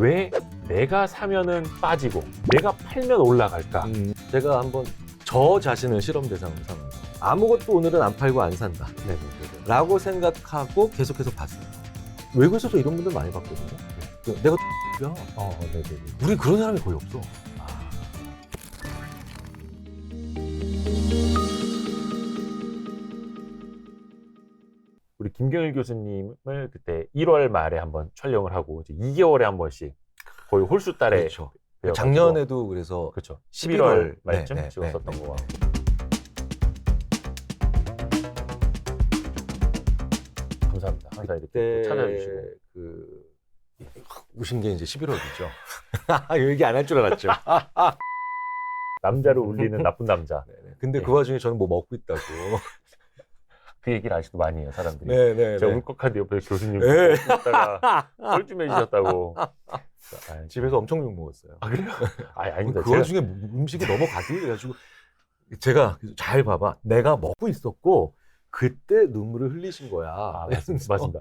왜 내가 사면은 빠지고 내가 팔면 올라갈까? 제가 한번 저 자신을 실험 대상으로 삼아서 아무것도 오늘은 안 팔고 안 산다 네네네. 라고 생각하고 계속해서 봤어요. 외국에서도 이런 분들 많이 봤거든요. 내가 야, 네네네. 우리 그런 사람이 거의 없어. 우리 김경일 교수님을 그때 1월 말에 한번 촬영을 하고 이제 2개월에 한 번씩 거의 홀수 달에 그렇죠. 뵈어가지고. 작년에도 그래서 그렇죠. 11월 11월 말쯤 네, 네, 찍었었던 네, 네. 거. 감사합니다. 항상 이렇게 그때 또 찾아주시고. 그 우신 게 이제 11월이죠. 얘기 안 할 줄 알았죠. 남자를 울리는 나쁜 남자. 네네. 근데 네. 그 와중에 저는 뭐 먹고 있다고. 그 얘기를 아직도 많이 해요, 사람들이. 네네. 제가 울컥한데 옆에 교수님 네. 있다가 뻘쭘해지셨다고. 집에서 엄청 욕 먹었어요. 아, 그래요? 아닙니다. 그 와중에 음식이 넘어가길 해가지고 제가 잘 봐봐. 내가 먹고 있었고 그때 눈물을 흘리신 거야. 맞습니다.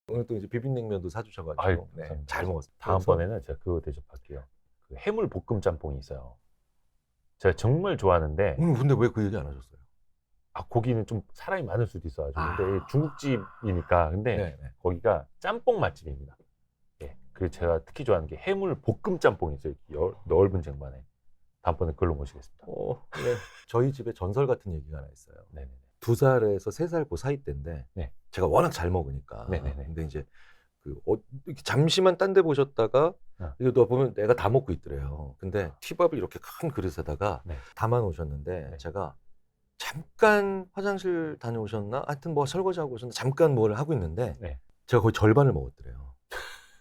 오늘 또 이제 비빔냉면도 사주셔가지고 아유, 네, 감사합니다. 잘 먹었어요. 다음번에는 제가 그거 대접할게요. 그 해물 볶음 짬뽕이 있어요. 제가 정말 좋아하는데 오늘 근데 왜 그 얘기 안 하셨어요? 고기는 좀 사람이 많을 수도 있어가지고 근데 중국집이니까 근데 네네. 거기가 짬뽕 맛집입니다. 예, 그 제가 특히 좋아하는 게 해물 볶음 짬뽕이 있어요. 넓은 쟁반에. 다음번에 그걸로 모시겠습니다. 네. 저희 집에 전설 같은 얘기가 하나 있어요. 네네네. 2살에서 3살 그 사이 때인데 네. 제가 워낙 잘 먹으니까. 네네네. 근데 이제 이렇게 잠시만 딴 데 보셨다가 이거 너 보면 애가 다 먹고 있더래요. 근데 튀밥을 이렇게 큰 그릇에다가 네. 담아 놓으셨는데 네. 제가 잠깐 화장실 다녀오셨나? 하여튼 뭐 설거지하고 오셨는데 잠깐 뭘 하고 있는데 네. 제가 거의 절반을 먹었더래요.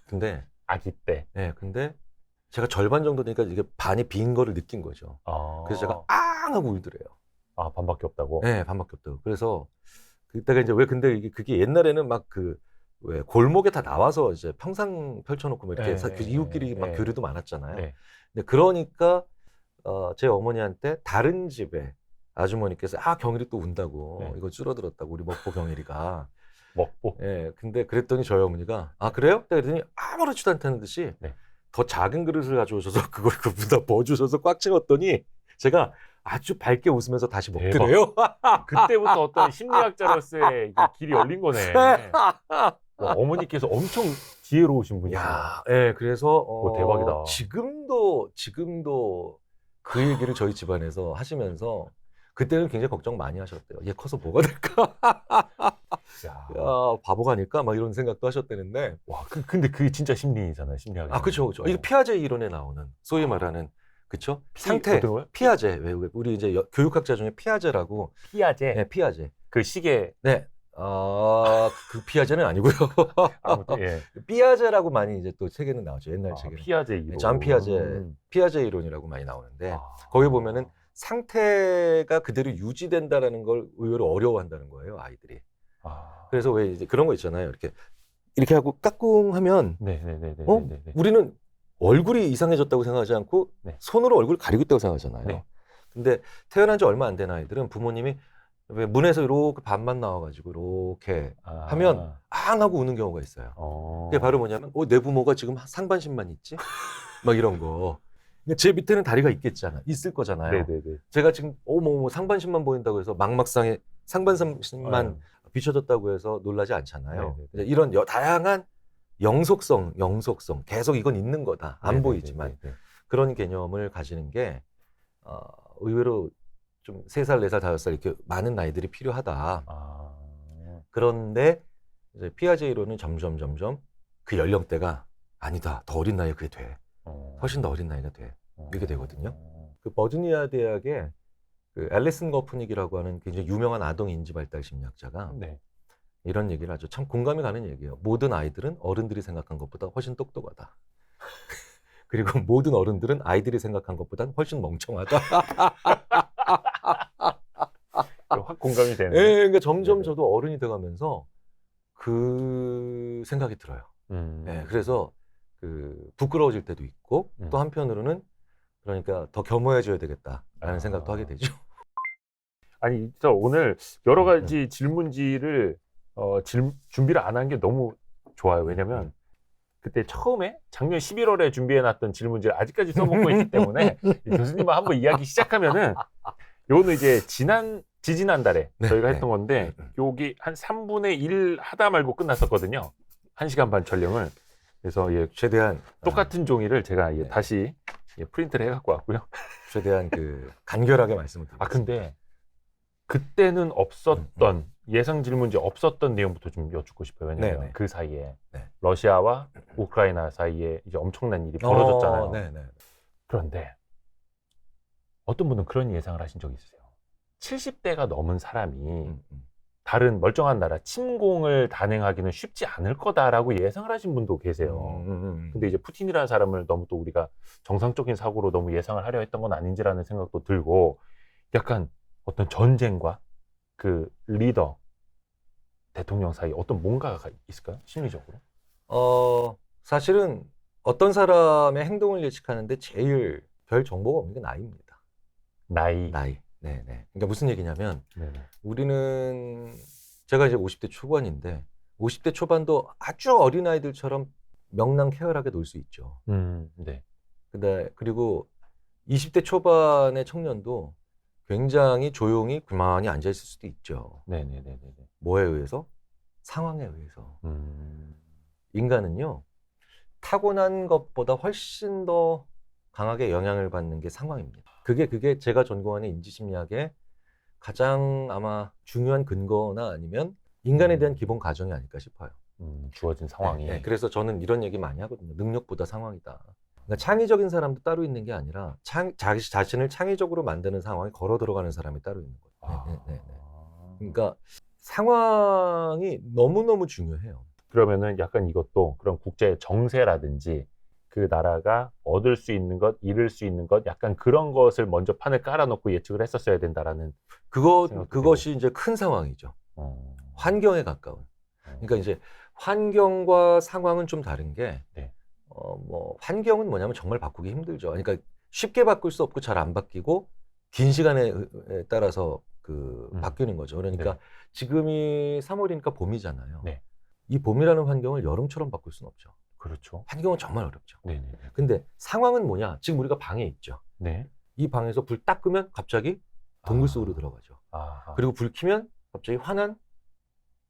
근데 아기 때. 네, 근데 제가 절반 정도 되니까 이게 반이 빈 거를 느낀 거죠. 그래서 제가 앙 하고 울더래요. 반밖에 없다고? 네, 반밖에 없다고. 그래서 그때가 이제 근데 그게 옛날에는 막 왜 골목에 다 나와서 이제 평상 펼쳐놓고 뭐 이렇게 이웃끼리 막 교류도 많았잖아요. 네. 근데 그러니까 제 어머니한테 다른 집에 아주머니께서 경일이 또 운다고 이거 줄어들었다고 우리 먹보 경일이가. 먹보. 예, 근데 그랬더니 저희 어머니가 그래요? 그랬더니 아무렇지도 않다는 듯이 더 작은 그릇을 가져오셔서 그걸 그분다 부어주셔서 꽉 채웠더니 제가 아주 밝게 웃으면서 다시 먹더래요. 그때부터 어떤 심리학자로서의 길이 열린 거네. 어머니께서 엄청 지혜로우신 분이세요. 예, 그래서 대박이다. 지금도 그 얘기를 저희 집안에서 하시면서 그때는 굉장히 걱정 많이 하셨대요. 얘 커서 뭐가 될까? 야, 바보가 아닐까? 막 이런 생각도 하셨다는데. 근데 그게 진짜 심리잖아요, 심리학. 그렇죠. 이게 피아제 이론에 나오는 소위 말하는 그렇죠? 상태 피아제. 우리 이제 교육학자 중에 피아제라고. 피아제. 네, 피아제. 그 시계. 네. 그 피아제는 아니고요. 아무튼 예. 피아제라고 많이 이제 또 책에는 나오죠. 옛날 책에. 피아제 이론. 잔 피아제 이론이라고 많이 나오는데 거기 보면은 상태가 그대로 유지된다라는 걸 의외로 어려워한다는 거예요, 아이들이. 그래서 왜 이제 그런 거 있잖아요. 이렇게 하고 까꿍하면 우리는 얼굴이 이상해졌다고 생각하지 않고 손으로 얼굴을 가리고 있다고 생각하잖아요. 근데 태어난 지 얼마 안 된 아이들은 부모님이 왜 문에서 이렇게 반만 나와가지고 이렇게 하면 앙 하고 우는 경우가 있어요. 그게 바로 뭐냐면 내 부모가 지금 상반신만 있지? 막 이런 거. 제 밑에는 다리가 있을 거잖아요. 제가 지금 상반신만 보인다고 해서 막막상에 상반신만 비춰졌다고 해서 놀라지 않잖아요. 이런 다양한 영속성 계속 이건 있는 거다. 안 보이지만 그런 개념을 가지는 게 의외로 좀 3살, 4살, 5살 이렇게 많은 나이들이 필요하다. 그런데 이제 피아제 이론은 점점 그 연령대가 아니다. 더 어린 나이에 그게 돼. 훨씬 더 어린 나이가 돼. 이렇게 되거든요. 그 버지니아 대학의 그 앨리슨 거프닉이라고 하는 굉장히 유명한 아동 인지 발달 심리학자가 이런 얘기를 하죠. 참 공감이 가는 얘기예요. 모든 아이들은 어른들이 생각한 것보다 훨씬 똑똑하다. 그리고 모든 어른들은 아이들이 생각한 것보다 훨씬 멍청하다. 확 공감이 되네. 그러니까 점점 저도 어른이 돼가면서 그 생각이 들어요. 그래서 부끄러워질 때도 있고 또 한편으로는 그러니까 더 겸허해져야 되겠다라는 생각도 하게 되죠. 아니 진짜 오늘 여러 가지 질문지를 준비를 안 한 게 너무 좋아요. 왜냐면 그때 처음에 작년 11월에 준비해놨던 질문지를 아직까지 써먹고 있기 때문에 이 교수님과 한번 이야기 시작하면은 요거는 이제 지지난달에 네, 저희가 네. 했던 건데 여기 한 3분의 1 하다 말고 끝났었거든요. 1시간 반 촬영을. 그래서 예, 최대한 똑같은 종이를 제가 예, 네. 다시 예, 프린트를 해갖고 왔고요. 최대한 그 간결하게 말씀을 드리겠습니다. 아 근데 그때는 없었던 예상 질문지 없었던 내용부터 좀 여쭙고 싶어요. 왜냐면 네네. 그 사이에 네. 러시아와 우크라이나 사이에 이제 엄청난 일이 벌어졌잖아요. 네네. 그런데 어떤 분은 그런 예상을 하신 적이 있으세요. 70대가 넘은 사람이 다른 멀쩡한 나라 침공을 단행하기는 쉽지 않을 거다라고 예상을 하신 분도 계세요. 근데 이제 푸틴이라는 사람을 너무 또 우리가 정상적인 사고로 너무 예상을 하려 했던 건 아닌지라는 생각도 들고 약간 어떤 전쟁과 그 리더 대통령 사이 어떤 뭔가가 있을까요? 심리적으로? 사실은 어떤 사람의 행동을 예측하는데 제일 별 정보가 없는 게 나이입니다. 나이. 네네. 그러니까 무슨 얘기냐면 네네. 우리는 제가 이제 50대 초반인데 50대 초반도 아주 어린 아이들처럼 명랑쾌활하게 놀 수 있죠. 네. 근데 그리고 20대 초반의 청년도 굉장히 조용히 그만히 앉아 있을 수도 있죠. 네네네네. 뭐에 의해서? 상황에 의해서. 인간은요, 타고난 것보다 훨씬 더 강하게 영향을 받는 게 상황입니다. 그게 제가 전공하는 인지심리학의 가장 아마 중요한 근거나 아니면 인간에 대한 기본 가정이 아닐까 싶어요. 주어진 상황이. 네, 그래서 저는 이런 얘기 많이 하거든요. 능력보다 상황이다. 그러니까 창의적인 사람도 따로 있는 게 아니라 자기 자신을 창의적으로 만드는 상황에 걸어 들어가는 사람이 따로 있는 거예요. 그러니까 상황이 너무너무 중요해요. 그러면은 약간 이것도 그런 국제 정세라든지 그 나라가 얻을 수 있는 것, 잃을 수 있는 것, 약간 그런 것을 먼저 판을 깔아놓고 예측을 했었어야 된다라는. 그것이 이제 큰 상황이죠. 환경에 가까운. 그러니까 이제 환경과 상황은 좀 다른 게, 네. 뭐 환경은 뭐냐면 정말 바꾸기 힘들죠. 그러니까 쉽게 바꿀 수 없고 잘 안 바뀌고 긴 시간에 따라서 바뀌는 거죠. 그러니까 네. 지금이 3월이니까 봄이잖아요. 네. 이 봄이라는 환경을 여름처럼 바꿀 수는 없죠. 그렇죠. 환경은 정말 어렵죠. 네네. 근데 상황은 뭐냐? 지금 우리가 방에 있죠. 네. 이 방에서 불 딱 끄면 갑자기 동굴 속으로 들어가죠. 그리고 불 켜면 갑자기 환한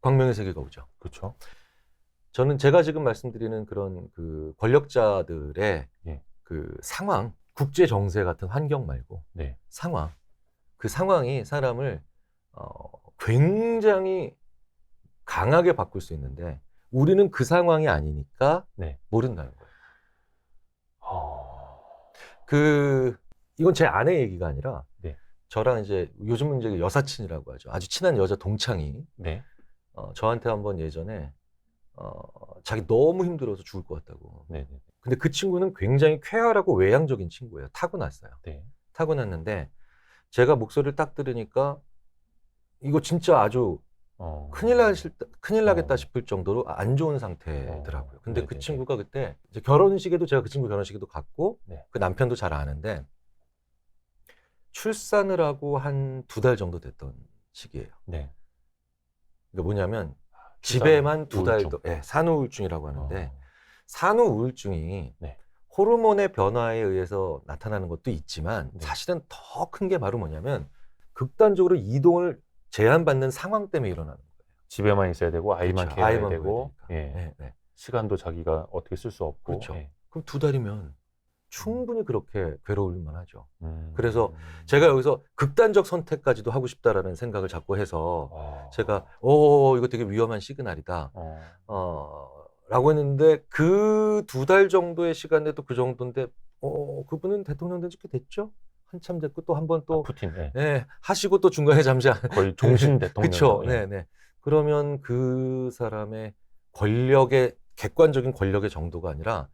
광명의 세계가 오죠. 그렇죠. 저는 제가 지금 말씀드리는 그런 그 권력자들의 예. 그 상황, 국제 정세 같은 환경 말고 네. 상황, 그 상황이 사람을 굉장히 강하게 바꿀 수 있는데 우리는 그 상황이 아니니까 네. 모른다는 거예요. 이건 제 아내 얘기가 아니라 네. 저랑 이제 요즘은 이제 여사친이라고 하죠. 아주 친한 여자 동창이 네. 저한테 한번 예전에 자기 너무 힘들어서 죽을 것 같다고. 네. 근데 그 친구는 굉장히 쾌활하고 외향적인 친구예요. 타고났어요. 네. 타고났는데 제가 목소리를 딱 들으니까 이거 진짜 아주 큰일 나겠다 싶을 정도로 안 좋은 상태더라고요. 근데 그 친구가 그때 이제 결혼식에도 제가 그 친구 결혼식에도 갔고 네. 그 남편도 잘 아는데 출산을 하고 한 2달 정도 됐던 시기예요. 네. 그러니까 뭐냐면 집에만 2달 우울증. 네, 산후우울증이라고 하는데 산후우울증이 네. 호르몬의 변화에 의해서 나타나는 것도 있지만 네. 사실은 더 큰 게 바로 뭐냐면 극단적으로 이동을 제한받는 상황 때문에 일어나는 거예요. 집에만 있어야 되고 아이만 그렇죠. 케어해야 아이만 되고 보여야 되니까. 예. 네. 시간도 자기가 어떻게 쓸 수 없고. 그렇죠. 예. 그럼 2달이면 충분히 그렇게 괴로울 만하죠. 음. 그래서 제가 여기서 극단적 선택까지도 하고 싶다라는 생각을 자꾸 해서 제가 이거 되게 위험한 시그널이다 라고 했는데 그 2달 정도의 시간에도 그 정도인데 그분은 대통령 된 지 꽤 됐죠? 한참 됐고 또 한 번 또 푸틴. 예. 네, 하시고 또 중간에 잠시 거의 종신 대통령. 그렇죠. 예. 네. 그러면 그 사람의 권력의 객관적인 권력의 정도가 아니라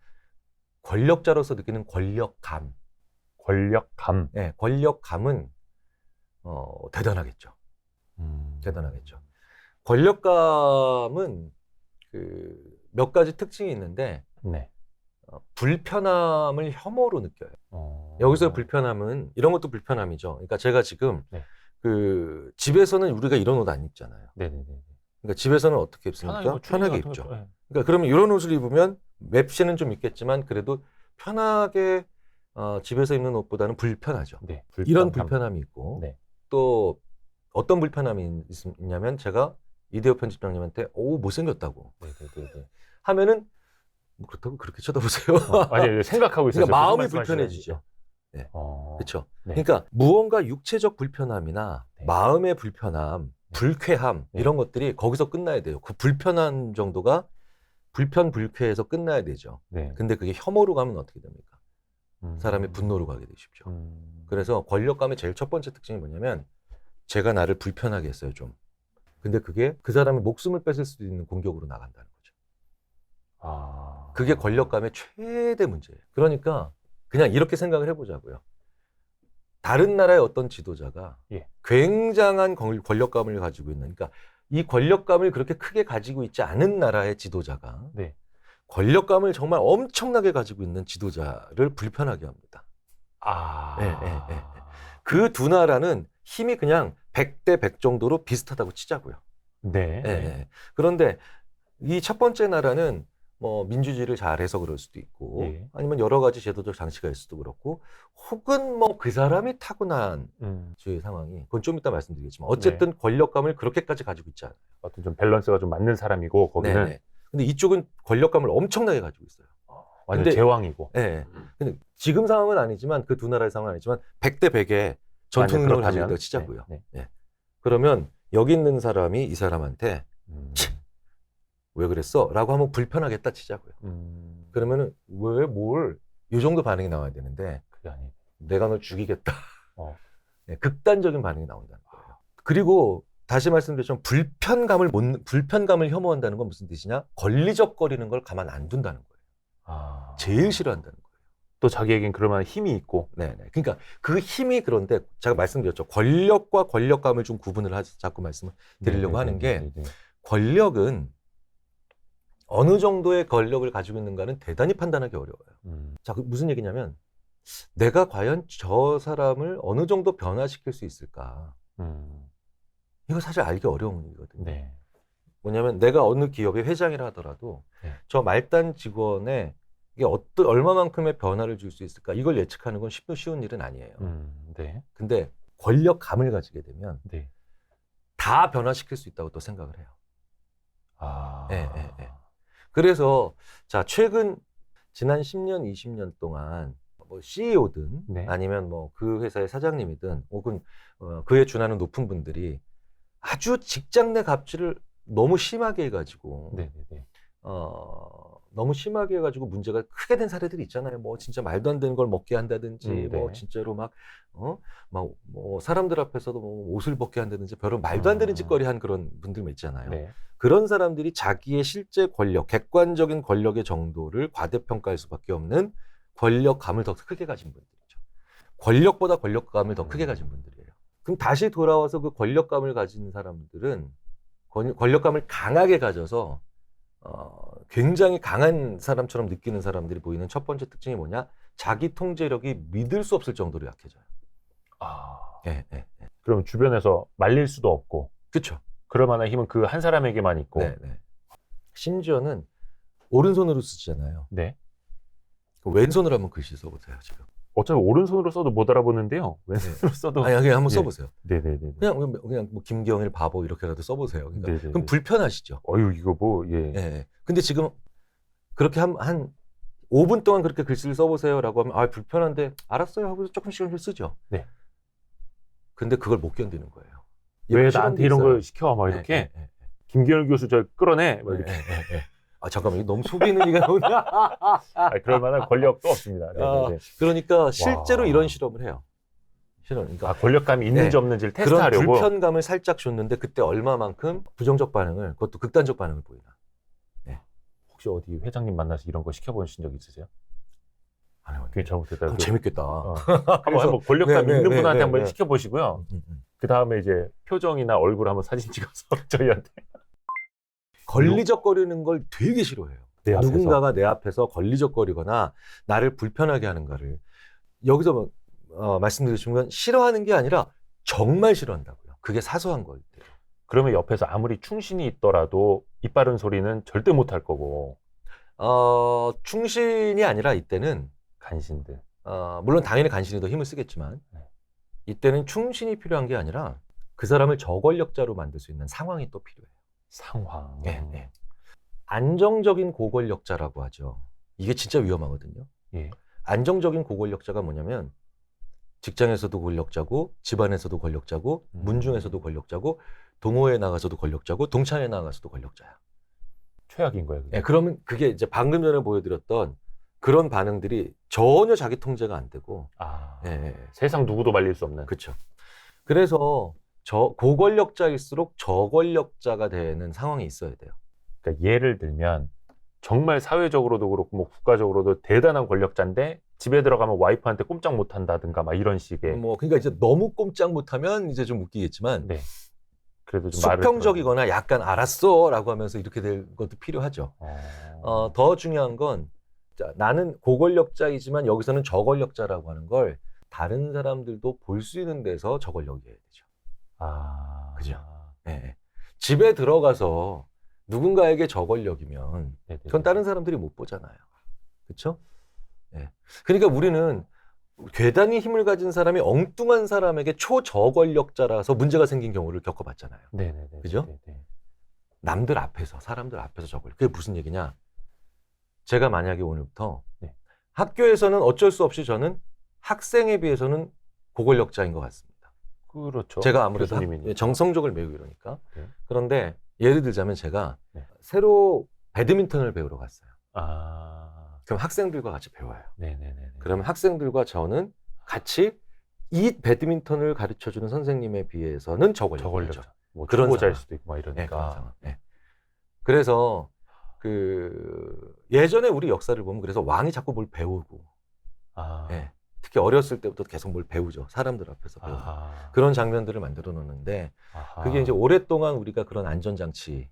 권력자로서 느끼는 권력감. 권력감. 네, 권력감은 대단하겠죠. 대단하겠죠. 권력감은 몇 가지 특징이 있는데 네. 불편함을 혐오로 느껴요. 여기서 불편함은 이런 것도 불편함이죠. 그러니까 제가 지금 네. 집에서는 우리가 이런 옷 안 입잖아요. 네네네. 그러니까 집에서는 어떻게 입습니까? 편하게 입죠. 예. 그러니까 그러면 이런 옷을 입으면 맵시는 좀 있겠지만 그래도 편하게 집에서 입는 옷보다는 불편하죠. 네, 이런 불편함이 있고 네. 또 어떤 불편함이 있냐면 제가 이대호 편집장님한테 오 못생겼다고 하면은 뭐 그렇다고 그렇게 쳐다보세요. 아니 생각하고 있어요. 그러니까 마음이 불편해지죠. 네. 그렇죠. 네. 그러니까 무언가 육체적 불편함이나 네. 마음의 불편함, 불쾌함 네. 이런 것들이 거기서 끝나야 돼요. 그 불편한 정도가 불쾌해서 끝나야 되죠. 네. 근데 그게 혐오로 가면 어떻게 됩니까? 사람이 분노로 가게 되십시오. 그래서 권력감의 제일 첫 번째 특징이 뭐냐면 제가 나를 불편하게 했어요, 좀. 근데 그게 그 사람의 목숨을 뺏을 수도 있는 공격으로 나간다는 거죠. 그게 권력감의 최대 문제예요. 그러니까 그냥 이렇게 생각을 해보자고요. 다른 나라의 어떤 지도자가 굉장한 권력감을 가지고 있는, 그러니까 이 권력감을 그렇게 크게 가지고 있지 않은 나라의 지도자가 권력감을 정말 엄청나게 가지고 있는 지도자를 불편하게 합니다. 그 두 나라는 힘이 그냥 100대 100 정도로 비슷하다고 치자고요. 그런데 이 첫 번째 나라는 뭐 민주주의를 잘해서 그럴 수도 있고 아니면 여러 가지 제도적 장치가 있을 수도 그렇고 혹은 뭐 그 사람이 타고난 주의 상황이 그건 좀 이따 말씀드리겠지만 어쨌든 권력감을 그렇게까지 가지고 있지 않아요. 어떤 좀 밸런스가 좀 맞는 사람이고 거기는 근데 이쪽은 권력감을 엄청나게 가지고 있어요. 완전 제왕이고. 근데 지금 상황은 아니지만 그 두 나라의 상황은 아니지만 100대 100의 전투 능력을 가지고 있다고 치자고요. 그러면 여기 있는 사람이 이 사람한테 왜 그랬어? 라고 하면 불편하겠다 치자고요. 그러면은 이 정도 반응이 나와야 되는데 그게 아니에요. 내가 널 죽이겠다. 극단적인 반응이 나온다는 거예요. 그리고 다시 말씀드렸지만 불편감을 혐오한다는 건 무슨 뜻이냐? 권리적거리는 걸 가만 안 둔다는 거예요. 제일 싫어한다는 거예요. 또 자기에겐 그러면 힘이 있고. 그러니까 그 힘이 그런데 제가 말씀드렸죠. 권력과 권력감을 좀 구분을 자꾸 말씀을 드리려고 하는 게 권력은 어느 정도의 권력을 가지고 있는가는 대단히 판단하기 어려워요. 자, 무슨 얘기냐면 내가 과연 저 사람을 어느 정도 변화시킬 수 있을까? 이거 사실 알기 어려운 일이거든요. 뭐냐면 내가 어느 기업의 회장이라 하더라도 저 말단 직원의 이게 얼마만큼의 변화를 줄 수 있을까? 이걸 예측하는 건 쉬운 일은 아니에요. 근데 권력감을 가지게 되면 다 변화시킬 수 있다고 또 생각을 해요. 그래서 자 지난 10년, 20년 동안 뭐 CEO든 아니면 뭐 그 회사의 사장님이든 혹은 그에 준하는 높은 분들이 아주 직장 내 갑질을 너무 심하게 해가지고 너무 심하게 해가지고 문제가 크게 된 사례들이 있잖아요. 뭐 진짜 말도 안 되는 걸 먹게 한다든지 뭐 진짜로 뭐 사람들 앞에서도 뭐 옷을 벗게 한다든지 별로 말도 안 되는 짓거리 한 그런 분들 있잖아요. 그런 사람들이 자기의 실제 권력, 객관적인 권력의 정도를 과대평가할 수밖에 없는 권력감을 더 크게 가진 분들이죠. 권력보다 권력감을 더 크게 가진 분들이에요. 그럼 다시 돌아와서 그 권력감을 가진 사람들은 권력감을 강하게 가져서 굉장히 강한 사람처럼 느끼는 사람들이 보이는 첫 번째 특징이 뭐냐? 자기 통제력이 믿을 수 없을 정도로 약해져요. 그럼 주변에서 말릴 수도 없고. 그렇죠. 그럴 만한 힘은 그 한 사람에게만 있고. 심지어는 오른손으로 쓰잖아요. 왼손으로 한번 글씨 써보세요, 지금. 어차피 오른손으로 써도 못 알아보는데요. 왼손으로 써도. 그냥 한번 써보세요. 그냥 뭐 김경일 바보 이렇게라도 써보세요. 그러니까 그럼 불편하시죠. 이거 뭐, 근데 지금 그렇게 한 5분 동안 그렇게 글씨를 써보세요라고 하면 불편한데 알았어요 하고 조금씩 쓰죠. 근데 그걸 못 견디는 거예요. 왜 나한테 이런 걸 시켜? 막 이렇게. 김경일 교수 저 끌어내. 막 이렇게. 잠깐만, 이거 너무 속이는 얘기가 나오냐? 그럴 만한 권력도 없습니다. 그러니까 실제로 이런 실험을 해요. 그러니까 권력감이 있는지 없는지를 테스트하려고. 그런 불편감을 살짝 줬는데 그때 얼마만큼 부정적 반응을, 그것도 극단적 반응을 보이나. 혹시 어디 회장님 만나서 이런 거 시켜보신 적 있으세요? 그게 잘못됐다. 그럼 재밌겠다. 한번 권력감 있는 분한테 한번 시켜보시고요. 그 다음에 이제 표정이나 얼굴 한번 사진 찍어서 저희한테. 권리적거리는 걸 되게 싫어해요. 누군가가 내 앞에서 권리적거리거나 나를 불편하게 하는 거를. 여기서 말씀드리신 건 싫어하는 게 아니라 정말 싫어한다고요. 그게 사소한 거예요. 그러면 옆에서 아무리 충신이 있더라도 입 바른 소리는 절대 못할 거고. 충신이 아니라 이때는 간신들. 물론 당연히 간신이 더 힘을 쓰겠지만 이때는 충신이 필요한 게 아니라 그 사람을 저권력자로 만들 수 있는 상황이 또 필요해요. 상황. 네. 안정적인 고권력자라고 하죠. 이게 진짜 위험하거든요. 예. 안정적인 고권력자가 뭐냐면 직장에서도 권력자고 집안에서도 권력자고 문중에서도 권력자고 동호회에 나가서도 권력자고 동창회에 나가서도 권력자야. 최악인 거예요. 네, 그러면 그게 이제 방금 전에 보여드렸던 그런 반응들이 전혀 자기 통제가 안 되고 세상 누구도 말릴 수 없는. 그렇죠. 그래서 고권력자일수록 저권력자가 되는 상황이 있어야 돼요. 그러니까 예를 들면 정말 사회적으로도 그렇고 뭐 국가적으로도 대단한 권력자인데 집에 들어가면 와이프한테 꼼짝 못 한다든가 막 이런 식의 그러니까 이제 너무 꼼짝 못하면 이제 좀 웃기겠지만 그래도 좀 수평적이거나 약간 알았어라고 하면서 이렇게 될 것도 필요하죠. 더 중요한 건 나는 고권력자이지만 여기서는 저권력자라고 하는 걸 다른 사람들도 볼 수 있는 데서 저권력이어야 되죠. 그죠? 네. 집에 들어가서 누군가에게 저권력이면 그건 다른 사람들이 못 보잖아요. 그렇죠? 네. 그러니까 우리는 괴단히 힘을 가진 사람이 엉뚱한 사람에게 초저권력자라서 문제가 생긴 경우를 겪어봤잖아요. 그죠? 남들 앞에서, 사람들 앞에서 저권력. 그게 무슨 얘기냐? 제가 만약에 오늘부터 학교에서는 어쩔 수 없이 저는 학생에 비해서는 고권력자인 것 같습니다. 그렇죠. 제가 아무래도 정성적을 매우 이러니까. 그런데 예를 들자면 제가 새로 배드민턴을 배우러 갔어요. 그럼 학생들과 같이 배워요. 그러면 학생들과 저는 같이 이 배드민턴을 가르쳐주는 선생님에 비해서는 저권력자. 뭐 그런 초보자일 수도 있고 막 이러니까. 그래서 예전에 우리 역사를 보면 그래서 왕이 자꾸 뭘 배우고 특히 어렸을 때부터 계속 뭘 배우죠. 사람들 앞에서 배우고. 그런 장면들을 만들어 놓는데 그게 이제 오랫동안 우리가 그런 안전장치들이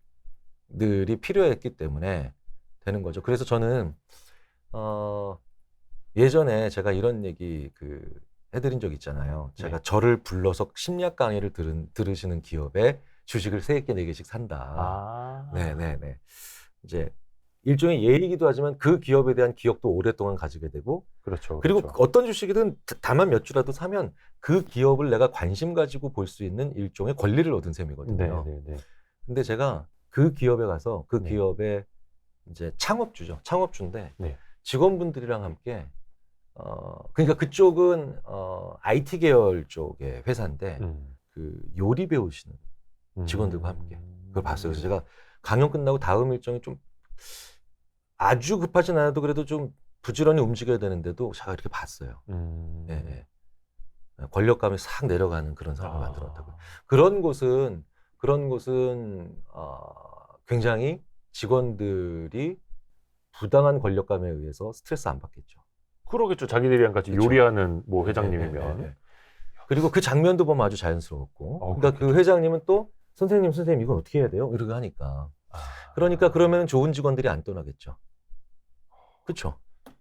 필요했기 때문에 되는 거죠. 그래서 저는 예전에 제가 이런 얘기 해드린 적 있잖아요. 제가 저를 불러서 심리학 강의를 들으시는 기업에 주식을 3개, 4개씩 산다. 네네네. 이제 일종의 예이기도 하지만 그 기업에 대한 기억도 오랫동안 가지게 되고 그리고 어떤 주식이든 다만 몇 주라도 사면 그 기업을 내가 관심 가지고 볼 수 있는 일종의 권리를 얻은 셈이거든요. 근데 제가 그 기업에 가서 그 기업의 이제 창업주죠. 창업주인데 직원분들이랑 함께 그러니까 그쪽은 IT 계열 쪽의 회사인데 요리 배우시는 직원들과 함께 그걸 봤어요. 그래서 제가 강연 끝나고 다음 일정이 좀 아주 급하진 않아도 그래도 좀 부지런히 움직여야 되는데도 제가 이렇게 봤어요. 권력감이 싹 내려가는 그런 상황을 만들었다고요. 그런 곳은 굉장히 직원들이 부당한 권력감에 의해서 스트레스 안 받겠죠. 그러겠죠. 자기들이랑 같이 요리하는 뭐 회장님이면. 그리고 그 장면도 보면 아주 자연스러웠고. 그러니까 그 회장님은 또 선생님 이건 어떻게 해야 돼요? 이러고 하니까. 그러니까 그러면 좋은 직원들이 안 떠나겠죠. 그렇죠.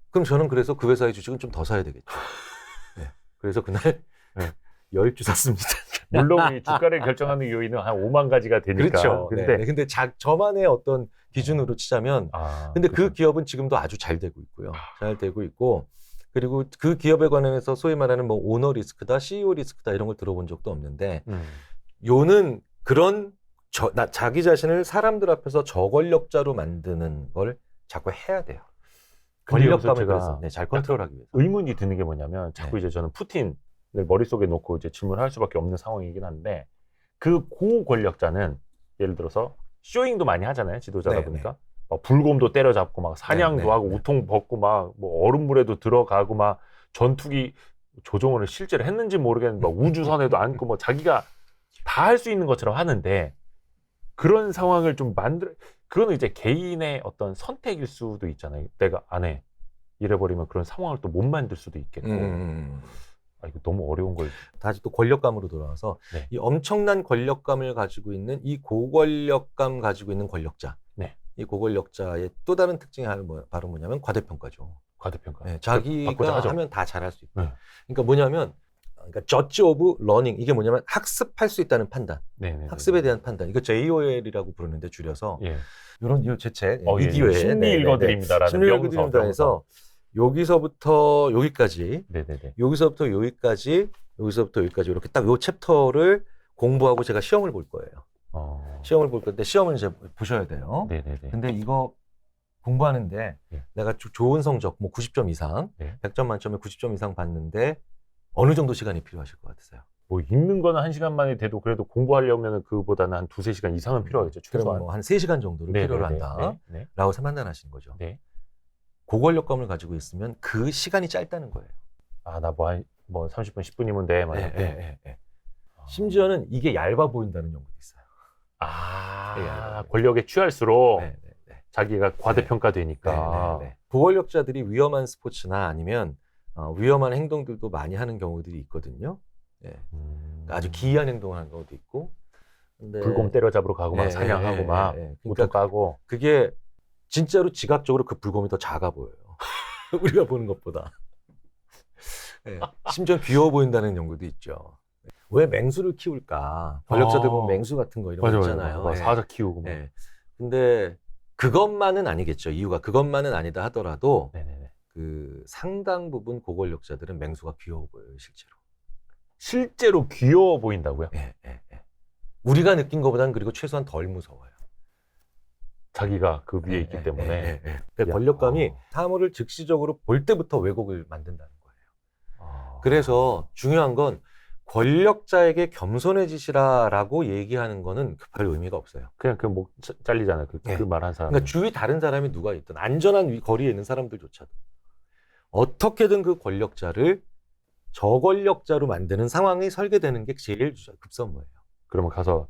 그럼 저는 그래서 그 회사의 주식은 좀 더 사야 되겠죠. 그래서 그날 10주 샀습니다. 물론 이 주가를 결정하는 요인은 한 5만 가지가 되니까. 그렇죠. 근데 저만의 어떤 기준으로 치자면 근데 그 기업은 지금도 아주 잘 되고 있고요. 잘 되고 있고 그리고 그 기업에 관해서 소위 말하는 뭐 오너 리스크다, CEO 리스크다 이런 걸 들어본 적도 없는데 요는 그런 자기 자신을 사람들 앞에서 저권력자로 만드는 걸 자꾸 해야 돼요. 권력감을 그래서 잘 컨트롤하기 위해서. 의문이 드는 게 뭐냐면 자꾸 이제 저는 푸틴을 머릿속에 놓고 이제 질문을 할 수밖에 없는 상황이긴 한데 그 고권력자는 예를 들어서 쇼잉도 많이 하잖아요. 지도자다 보니까. 막 불곰도 때려잡고 막 사냥도 하고 우통 벗고 막 뭐 얼음물에도 들어가고 막 전투기 조종을 실제로 했는지 모르겠는데 막 우주선에도 앉고 뭐 자기가 다 할 수 있는 것처럼 하는데 그런 상황을 좀 그거는 이제 개인의 어떤 선택일 수도 있잖아요. 내가 안 해. 이래버리면 그런 상황을 또 못 만들 수도 있겠고. 이거 너무 어려운 걸. 다시 또 권력감으로 돌아와서 이 엄청난 권력감을 가지고 있는 이 고권력감 가지고 있는 권력자. 이 고권력자의 또 다른 특징이 바로 뭐냐면 과대평가죠. 과대평가. 자기가 하면 다 잘할 수 있고. 그러니까 뭐냐면 그러니까 judge of learning 이게 뭐냐면 학습할 수 있다는 판단, 네네네. 학습에 대한 판단. 이거 JOL이라고 부르는데 줄여서 예. 이런 제 책 예, 이 기회에 심리 읽어드립니다라는 심리 읽어드립니다 해서 여기서부터 여기까지, 네네네. 여기서부터 여기까지, 여기서부터 여기까지 이렇게 딱 요 챕터를 공부하고 제가 시험을 볼 거예요. 시험을 볼 건데 시험을 이제 보셔야 돼요. 네네네. 근데 이거 공부하는데 네. 내가 좋은 성적 뭐 90점 이상, 네. 100점 만점에 90점 이상 받는데 어느 정도 시간이 필요하실 것 같으세요? 뭐 읽는 거는 1시간 만에 돼도 그래도 공부하려면 그보다는 한 2-3시간 이상은 필요하겠죠. 그러면 최소한. 뭐 한 3시간 정도를 필요로 한다. 네. 라고 판단하시는 거죠. 네. 고권력감을 가지고 있으면 그 시간이 짧다는 거예요. 아, 나 뭐 30분, 10분이면 돼. 막 이렇게. 심지어는 이게 얇아 보인다는 연구도 있어요. 권력에 취할수록 네. 자기가 과대평가되니까. 고권력자들이 위험한 스포츠나 아니면 위험한 행동들도 많이 하는 경우들이 있거든요. 아주 기이한 행동을 하는 경우도 있고. 근데 불곰 때려잡으러 가고 막 사냥하고 막 옷도 까고. 그게 진짜로 지각적으로 그 불곰이 더 작아 보여요. 우리가 보는 것보다. 심지어 귀여워 보인다는 연구도 있죠. 왜 맹수를 키울까? 권력자들 보면 맹수 같은 거 이런 거 있잖아요. 맞아. 사자 키우고. 근데 그것만은 아니겠죠. 이유가 그것만은 아니다 하더라도 네네네. 그 상당 부분 고권력자들은 맹수가 귀여워 보여요, 실제로. 실제로 귀여워 보인다고요? 우리가 느낀 것보다는 그리고 최소한 덜 무서워요. 자기가 그 위에 있기 때문에. 그러니까 권력감이 사물을 즉시적으로 볼 때부터 왜곡을 만든다는 거예요. 그래서 중요한 건 권력자에게 겸손해지시라라고 얘기하는 거는 별 의미가 없어요. 그냥 그 목 잘리잖아요. 그 말 한 사람. 그러니까 주위 다른 사람이 누가 있든 안전한 거리에 있는 사람들조차도 어떻게든 그 권력자를 저권력자로 만드는 상황이 설계되는 게 제일 급선무예요. 그러면 가서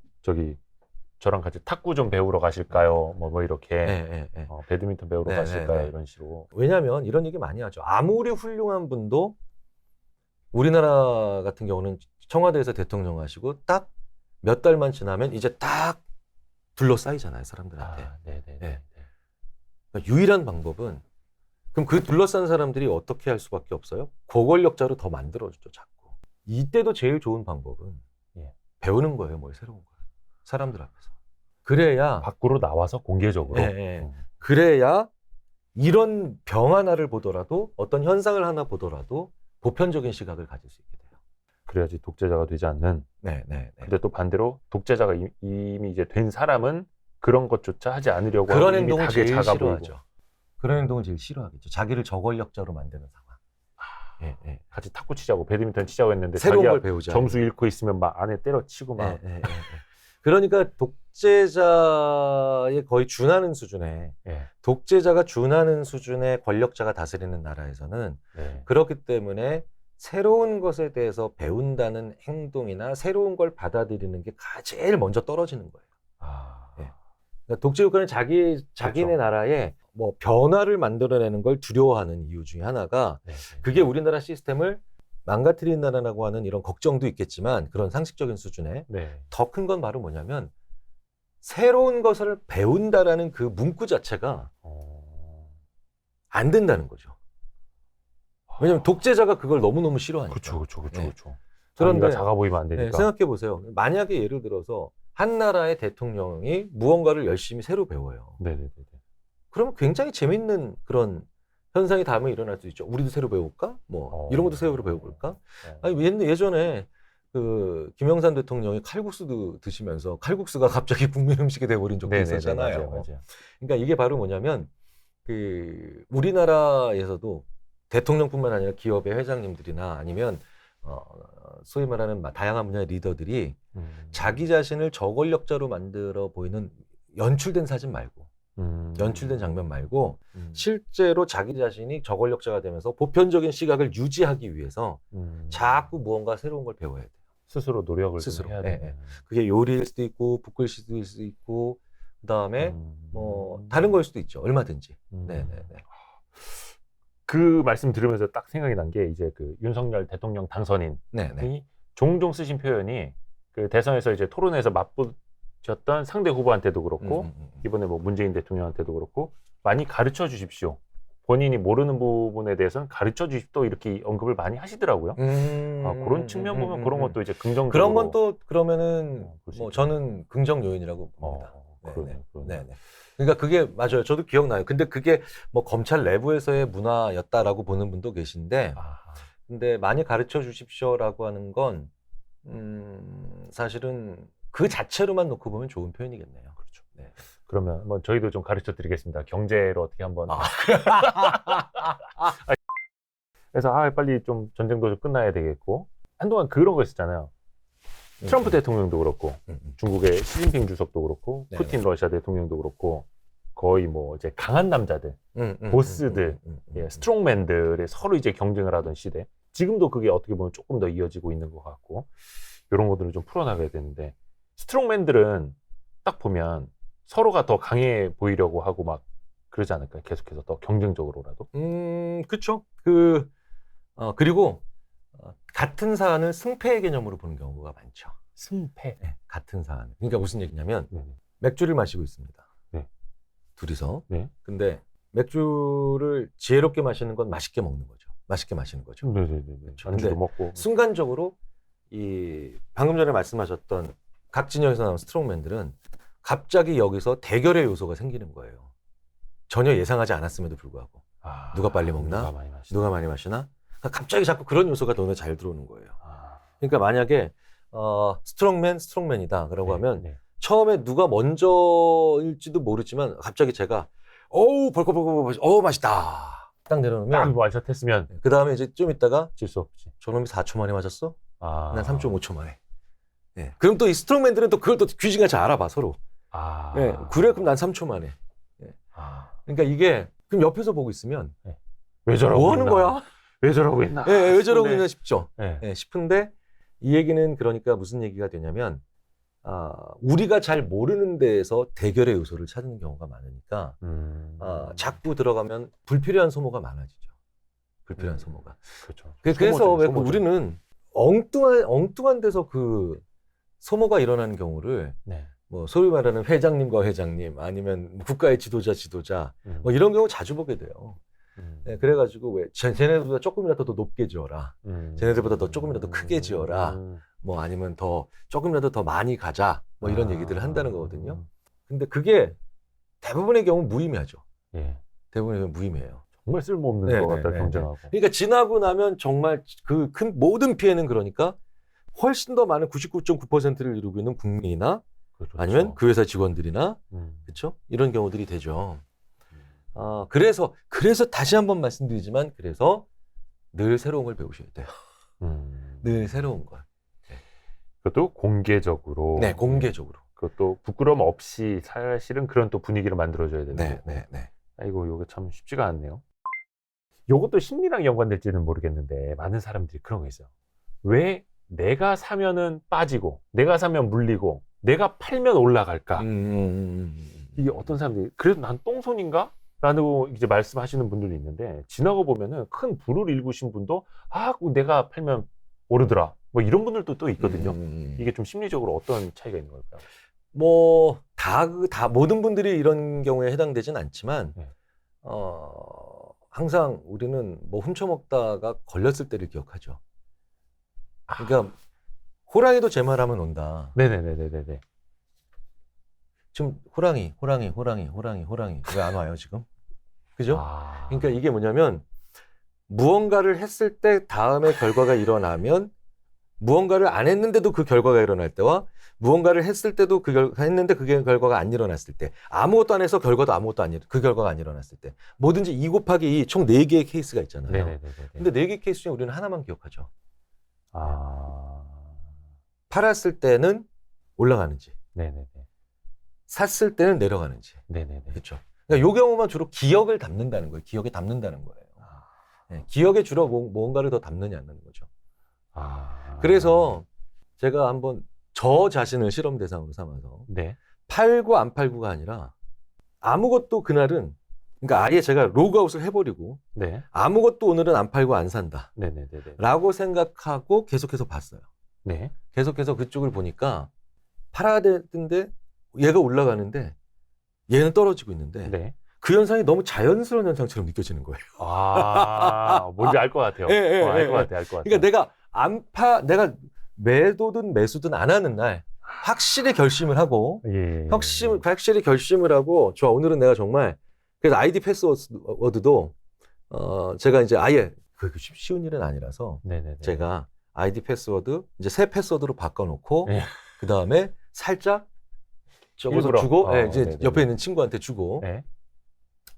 저랑 같이 탁구 좀 배우러 가실까요? 뭐 이렇게 배드민턴 배우러 가실까요? 이런 식으로. 왜냐하면 이런 얘기 많이 하죠. 아무리 훌륭한 분도 우리나라 같은 경우는 청와대에서 대통령 하시고 딱 몇 달만 지나면 이제 딱 둘러싸이잖아요, 사람들한테. 그러니까 유일한 방법은 그럼 그 둘러싼 사람들이 어떻게 할 수밖에 없어요? 고권력자로 더 만들어주죠, 자꾸. 이때도 제일 좋은 방법은 배우는 거예요, 뭘 새로운 걸. 사람들 앞에서. 그래야 밖으로 나와서 공개적으로. 그래야 이런 병 하나를 보더라도 어떤 현상을 하나 보더라도 보편적인 시각을 가질 수 있게 돼요. 그래야지 독재자가 되지 않는. 근데 또 반대로 독재자가 이미 이제 된 사람은 그런 것조차 하지 않으려고 그런 하고 행동을 제일 작아 싫어하죠. 보이고. 그런 행동을 제일 싫어하겠죠. 자기를 저권력자로 만드는 상황. 같이 탁구 치자고 배드민턴 치자고 했는데 새로운 자기가 걸 배우자. 점수 잃고 있으면 막 안에 때려치고 막. 그러니까 독재자에 거의 준하는 수준의 독재자가 준하는 수준의 권력자가 다스리는 나라에서는 그렇기 때문에 새로운 것에 대해서 배운다는 행동이나 새로운 걸 받아들이는 게 제일 먼저 떨어지는 거예요. 그러니까 독재 국가는 자기네 나라에 뭐 변화를 만들어내는 걸 두려워하는 이유 중에 하나가 그게 우리나라 시스템을 망가뜨린다라고 하는 이런 걱정도 있겠지만 그런 상식적인 수준에 더 큰 건 바로 뭐냐면 새로운 것을 배운다라는 그 문구 자체가 안 된다는 거죠. 왜냐하면 독재자가 그걸 너무너무 싫어하니까. 그렇죠. 그런데 작아 보이면 안 되니까. 생각해 보세요. 만약에 예를 들어서 한 나라의 대통령이 무언가를 열심히 새로 배워요. 그러면 굉장히 재밌는 그런 현상이 다음에 일어날 수 있죠. 우리도 새로 배울까? 뭐 이런 것도 새로 배워볼까? 아니 예전에 그 김영삼 대통령이 칼국수도 드시면서 칼국수가 갑자기 국민 음식이 돼버린 적도 있었잖아요. 맞아요. 그러니까 이게 바로 뭐냐면 그 우리나라에서도 대통령뿐만 아니라 기업의 회장님들이나 아니면 소위 말하는 다양한 분야의 리더들이 자기 자신을 저권력자로 만들어 보이는 연출된 사진 말고 연출된 장면 말고 실제로 자기 자신이 저권력자가 되면서 보편적인 시각을 유지하기 위해서 자꾸 무언가 새로운 걸 배워야 돼요. 스스로 노력을 해야 돼요. 그게 요리일 수도 있고 붓글씨일 수도 있고 그다음에 뭐 다른 걸 수도 있죠. 얼마든지. 그 말씀 들으면서 딱 생각이 난 게 이제 그 윤석열 대통령 당선인이 종종 쓰신 표현이 그 대선에서 이제 토론에서 맞붙였던 상대 후보한테도 그렇고 이번에 뭐 문재인 대통령한테도 그렇고 많이 가르쳐 주십시오. 본인이 모르는 부분에 대해서는 가르쳐 주십시오 이렇게 언급을 많이 하시더라고요. 그런 측면 보면 그런 것도 이제 긍정적으로. 그런 건 또 그러면은 그럴 수 뭐 있죠. 저는 긍정 요인이라고 봅니다. 그러네. 네. 그러니까 그게 맞아요. 저도 기억나요. 근데 그게 뭐 검찰 내부에서의 문화였다라고 보는 분도 계신데, 근데 많이 가르쳐 주십시오라고 하는 건 사실은 그 자체로만 놓고 보면 좋은 표현이겠네요. 그렇죠. 네. 그러면 뭐 저희도 좀 가르쳐 드리겠습니다. 경제로 어떻게 한번. 그래서 빨리 좀 전쟁도 좀 끝나야 되겠고, 한동안 그런 거 있었잖아요. 트럼프 대통령도 그렇고, 중국의 시진핑 주석도 그렇고, 푸틴 러시아 대통령도 그렇고, 거의 뭐 이제 강한 남자들, 보스들, 스트롱맨들이 서로 이제 경쟁을 하던 시대. 지금도 그게 어떻게 보면 조금 더 이어지고 있는 것 같고, 이런 것들을 좀 풀어나가야 되는데, 스트롱맨들은 딱 보면 서로가 더 강해 보이려고 하고 막 그러지 않을까요? 계속해서 더 경쟁적으로라도. 그렇죠. 그리고 같은 사안을 승패의 개념으로 보는 경우가 많죠. 승패. 네, 같은 사안. 그러니까 무슨 얘기냐면 맥주를 마시고 있습니다. 네. 둘이서. 네. 근데 맥주를 지혜롭게 마시는 건 맛있게 먹는 거죠. 맛있게 마시는 거죠. 네네네. 그렇죠. 안주도 먹고. 순간적으로 이 방금 전에 말씀하셨던 각진영에서 나온 스트롱맨들은 갑자기 여기서 대결의 요소가 생기는 거예요. 전혀 예상하지 않았음에도 불구하고. 누가 빨리 먹나? 누가 많이 마시나? 갑자기 자꾸 그런 요소가 눈에 잘 들어오는 거예요. 그러니까 만약에 스트롱맨이다 그러고 하면 처음에 누가 먼저일지도 모르지만 갑자기 제가 벌컥벌컥 맛있다 딱 내려놓으면 완샷했으면 그 다음에 이제 좀 있다가 질 수 없지. 저놈이 4초 만에 맞았어? 난 3.5초 만에. 네. 그럼 또 이 스트롱맨들은 또 그걸 또 귀신같이 알아봐 서로. 네. 그래 그럼 난 3초 만에. 네. 그러니까 이게 그럼 옆에서 보고 있으면 왜 저러고 뭐 하는 거야? 왜 저러고 있나? 네, 왜 저러고 있나 싶죠. 네. 네, 싶은데 이 얘기는 그러니까 무슨 얘기가 되냐면 우리가 잘 모르는 데에서 대결의 요소를 찾는 경우가 많으니까 자꾸 들어가면 불필요한 소모가 많아지죠. 불필요한 소모가. 그렇죠. 그래서 왜 우리는 엉뚱한 데서 그 소모가 일어나는 경우를 뭐 소위 말하는 회장님과 회장님 아니면 국가의 지도자 뭐 이런 경우 자주 보게 돼요. 네, 그래가지고 왜 쟤네들보다 조금이라도 더 높게 지어라. 쟤네들보다 더 조금이라도 크게 지어라. 뭐 아니면 더 조금이라도 더 많이 가자. 뭐 이런 얘기들을 한다는 거거든요. 근데 그게 대부분의 경우 무의미하죠. 대부분의 경우 무의미해요. 정말 쓸모없는 것 같다 경쟁하고. 그러니까 지나고 나면 정말 그 큰 모든 피해는 그러니까 훨씬 더 많은 99.9%를 이루고 있는 국민이나 그렇죠. 아니면 그 회사 직원들이나 그렇죠? 이런 경우들이 되죠. 그래서 다시 한번 말씀드리지만 그래서 늘 새로운 걸 배우셔야 돼요. 늘 새로운 걸. 그것도 공개적으로. 네, 공개적으로. 그것도 부끄러움 없이 사실은 그런 또 분위기를 만들어줘야 되는 거고. 네. 아이고, 요게 참 쉽지가 않네요. 요것도 심리랑 연관될지는 모르겠는데 많은 사람들이 그런 거 있어요. 왜 내가 사면은 빠지고, 내가 사면 물리고, 내가 팔면 올라갈까? 이게 어떤 사람들이 그래도 난 똥손인가? 라고 이제 말씀하시는 분들도 있는데 지나고 보면은 큰 부를 일구신 분도 내가 팔면 오르더라. 뭐 이런 분들도 또 있거든요. 이게 좀 심리적으로 어떤 차이가 있는 걸까요? 뭐 다 모든 분들이 이런 경우에 해당되진 않지만 항상 우리는 뭐 훔쳐먹다가 걸렸을 때를 기억하죠. 그러니까 호랑이도 제 말하면 온다. 네네네네네. 지금 호랑이 왜 안 와요 지금? 그죠? 그러니까 이게 뭐냐면 무언가를 했을 때 다음에 결과가 일어나면 무언가를 안 했는데도 그 결과가 일어날 때와 무언가를 했을 때도 했는데 그게 결과가 안 일어났을 때 아무것도 안 해서 결과도 그 결과가 안 일어났을 때 뭐든지 2 곱하기 2 총 4개의 케이스가 있잖아요. 네네네네. 근데 4개 케이스 중에 우리는 하나만 기억하죠. 팔았을 때는 올라가는지 네네네. 샀을 때는 내려가는지. 네네네. 그렇죠. 그러니까 요 경우만 주로 기억을 담는다는 거예요. 기억에 담는다는 거예요. 네, 기억에 주로 뭔가를 더 담느냐는 거죠. 그래서 제가 한번 저 자신을 실험 대상으로 삼아서 팔고 안 팔고가 아니라 아무것도 그날은 그러니까 아예 제가 로그아웃을 해버리고 아무것도 오늘은 안 팔고 안 산다 라고 생각하고 계속해서 봤어요. 계속해서 그쪽을 보니까 팔아야 되는데 얘가 올라가는데 얘는 떨어지고 있는데 그 현상이 너무 자연스러운 현상처럼 느껴지는 거예요. 뭔지 알 것 같아요. 알 것 같아요. 그러니까 내가 매도든 매수든 안 하는 날 확실히 결심을 하고, 확실히 결심을 하고, 좋아, 오늘은 내가 정말, 그래서 아이디 패스워드도, 제가 이제 아예, 쉬운 일은 아니라서, 제가 아이디 패스워드, 이제 새 패스워드로 바꿔놓고, 그 다음에 살짝 적어서 주고, 이제 옆에 있는 친구한테 주고,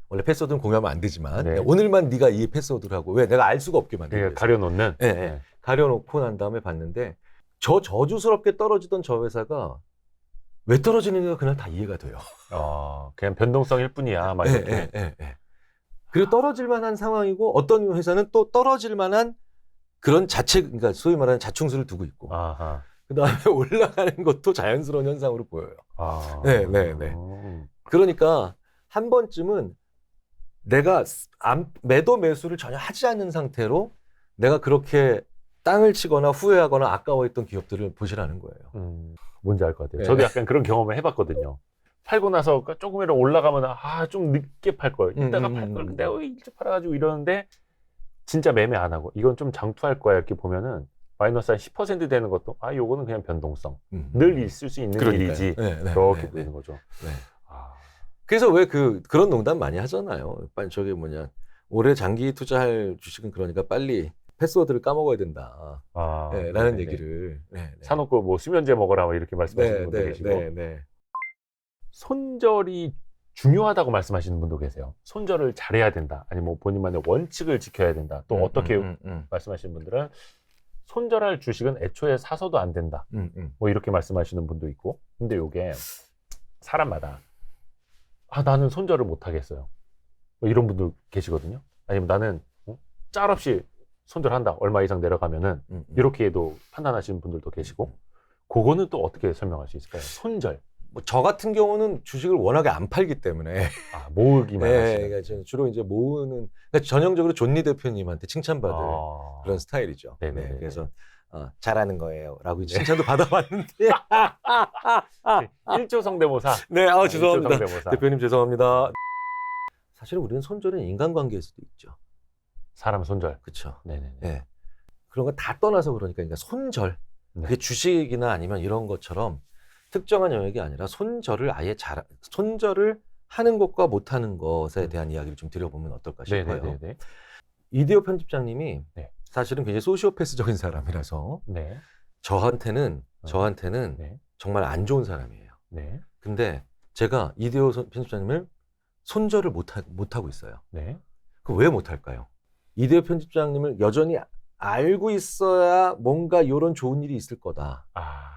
원래 패스워드는 공유하면 안 되지만, 오늘만 네가 이 패스워드를 하고, 왜 내가 알 수가 없게 만들고. 가려놓는? 가려놓고 난 다음에 봤는데, 저주스럽게 떨어지던 저 회사가 왜 떨어지는지가 그날 다 이해가 돼요. 그냥 변동성일 뿐이야. 막 이렇게. 그리고 떨어질 만한 상황이고, 어떤 회사는 또 떨어질 만한 그런 그러니까 소위 말하는 자충수를 두고 있고, 그 다음에 올라가는 것도 자연스러운 현상으로 보여요. 그러니까 한 번쯤은 내가 매도 매수를 전혀 하지 않는 상태로 내가 그렇게 땅을 치거나 후회하거나 아까워했던 기업들을 보시라는 거예요. 뭔지 알 것 같아요. 저도 약간 그런 경험을 해봤거든요. 팔고 나서 조금이라도 올라가면 좀 늦게 팔 걸. 이따가 팔 걸. 근데 일찍 팔아가지고 이러는데 진짜 매매 안 하고 이건 좀 장투할 거야 이렇게 보면은 마이너스 한 10% 되는 것도 요거는 그냥 변동성. 늘 있을 수 있는 일이지. 그렇게 보이는 거죠. 그래서 왜 그런 농담 많이 하잖아요. 올해 장기 투자할 주식은 그러니까 빨리 패스워드를 까먹어야 된다. 라는 얘기를. 사놓고 뭐 수면제 먹으라 이렇게 말씀하시는 분도 계시고. 손절이 중요하다고 말씀하시는 분도 계세요. 손절을 잘해야 된다. 아니면 뭐 본인만의 원칙을 지켜야 된다. 또 어떻게 말씀하시는 분들은 손절할 주식은 애초에 사서도 안 된다. 뭐 이렇게 말씀하시는 분도 있고. 근데 이게 사람마다 나는 손절을 못 하겠어요. 뭐 이런 분들 계시거든요. 아니면 나는 짤 없이 손절한다. 얼마 이상 내려가면은 이렇게도 판단하시는 분들도 계시고. 그거는 또 어떻게 설명할 수 있을까요? 손절. 저 같은 경우는 주식을 워낙에 안 팔기 때문에 모으기만 하시는. 그러니까 저는 주로 이제 모으는, 그러니까 전형적으로 존니 대표님한테 칭찬받을 그런 스타일이죠. 그래서 잘하는 거예요라고 칭찬도 받아봤는데 1조 성대모사. 죄송합니다. 성대모사. 대표님 죄송합니다. 사실은 우리는 손절은 인간관계에서도 있죠. 사람 손절. 그렇죠. 네네. 그런 거 다 떠나서 그러니까 손절. 그게 주식이나 아니면 이런 것처럼 특정한 영역이 아니라 손절을 손절을 하는 것과 못하는 것에 대한 이야기를 좀 드려보면 어떨까 싶어요. 이대호 편집장님이 사실은 굉장히 소시오패스적인 사람이라서 저한테는 정말 안 좋은 사람이에요. 근데 제가 이대호 편집장님을 손절을 못하고 있어요. 그 왜 못할까요? 이대호 편집장님을 여전히 알고 있어야 뭔가 이런 좋은 일이 있을 거다.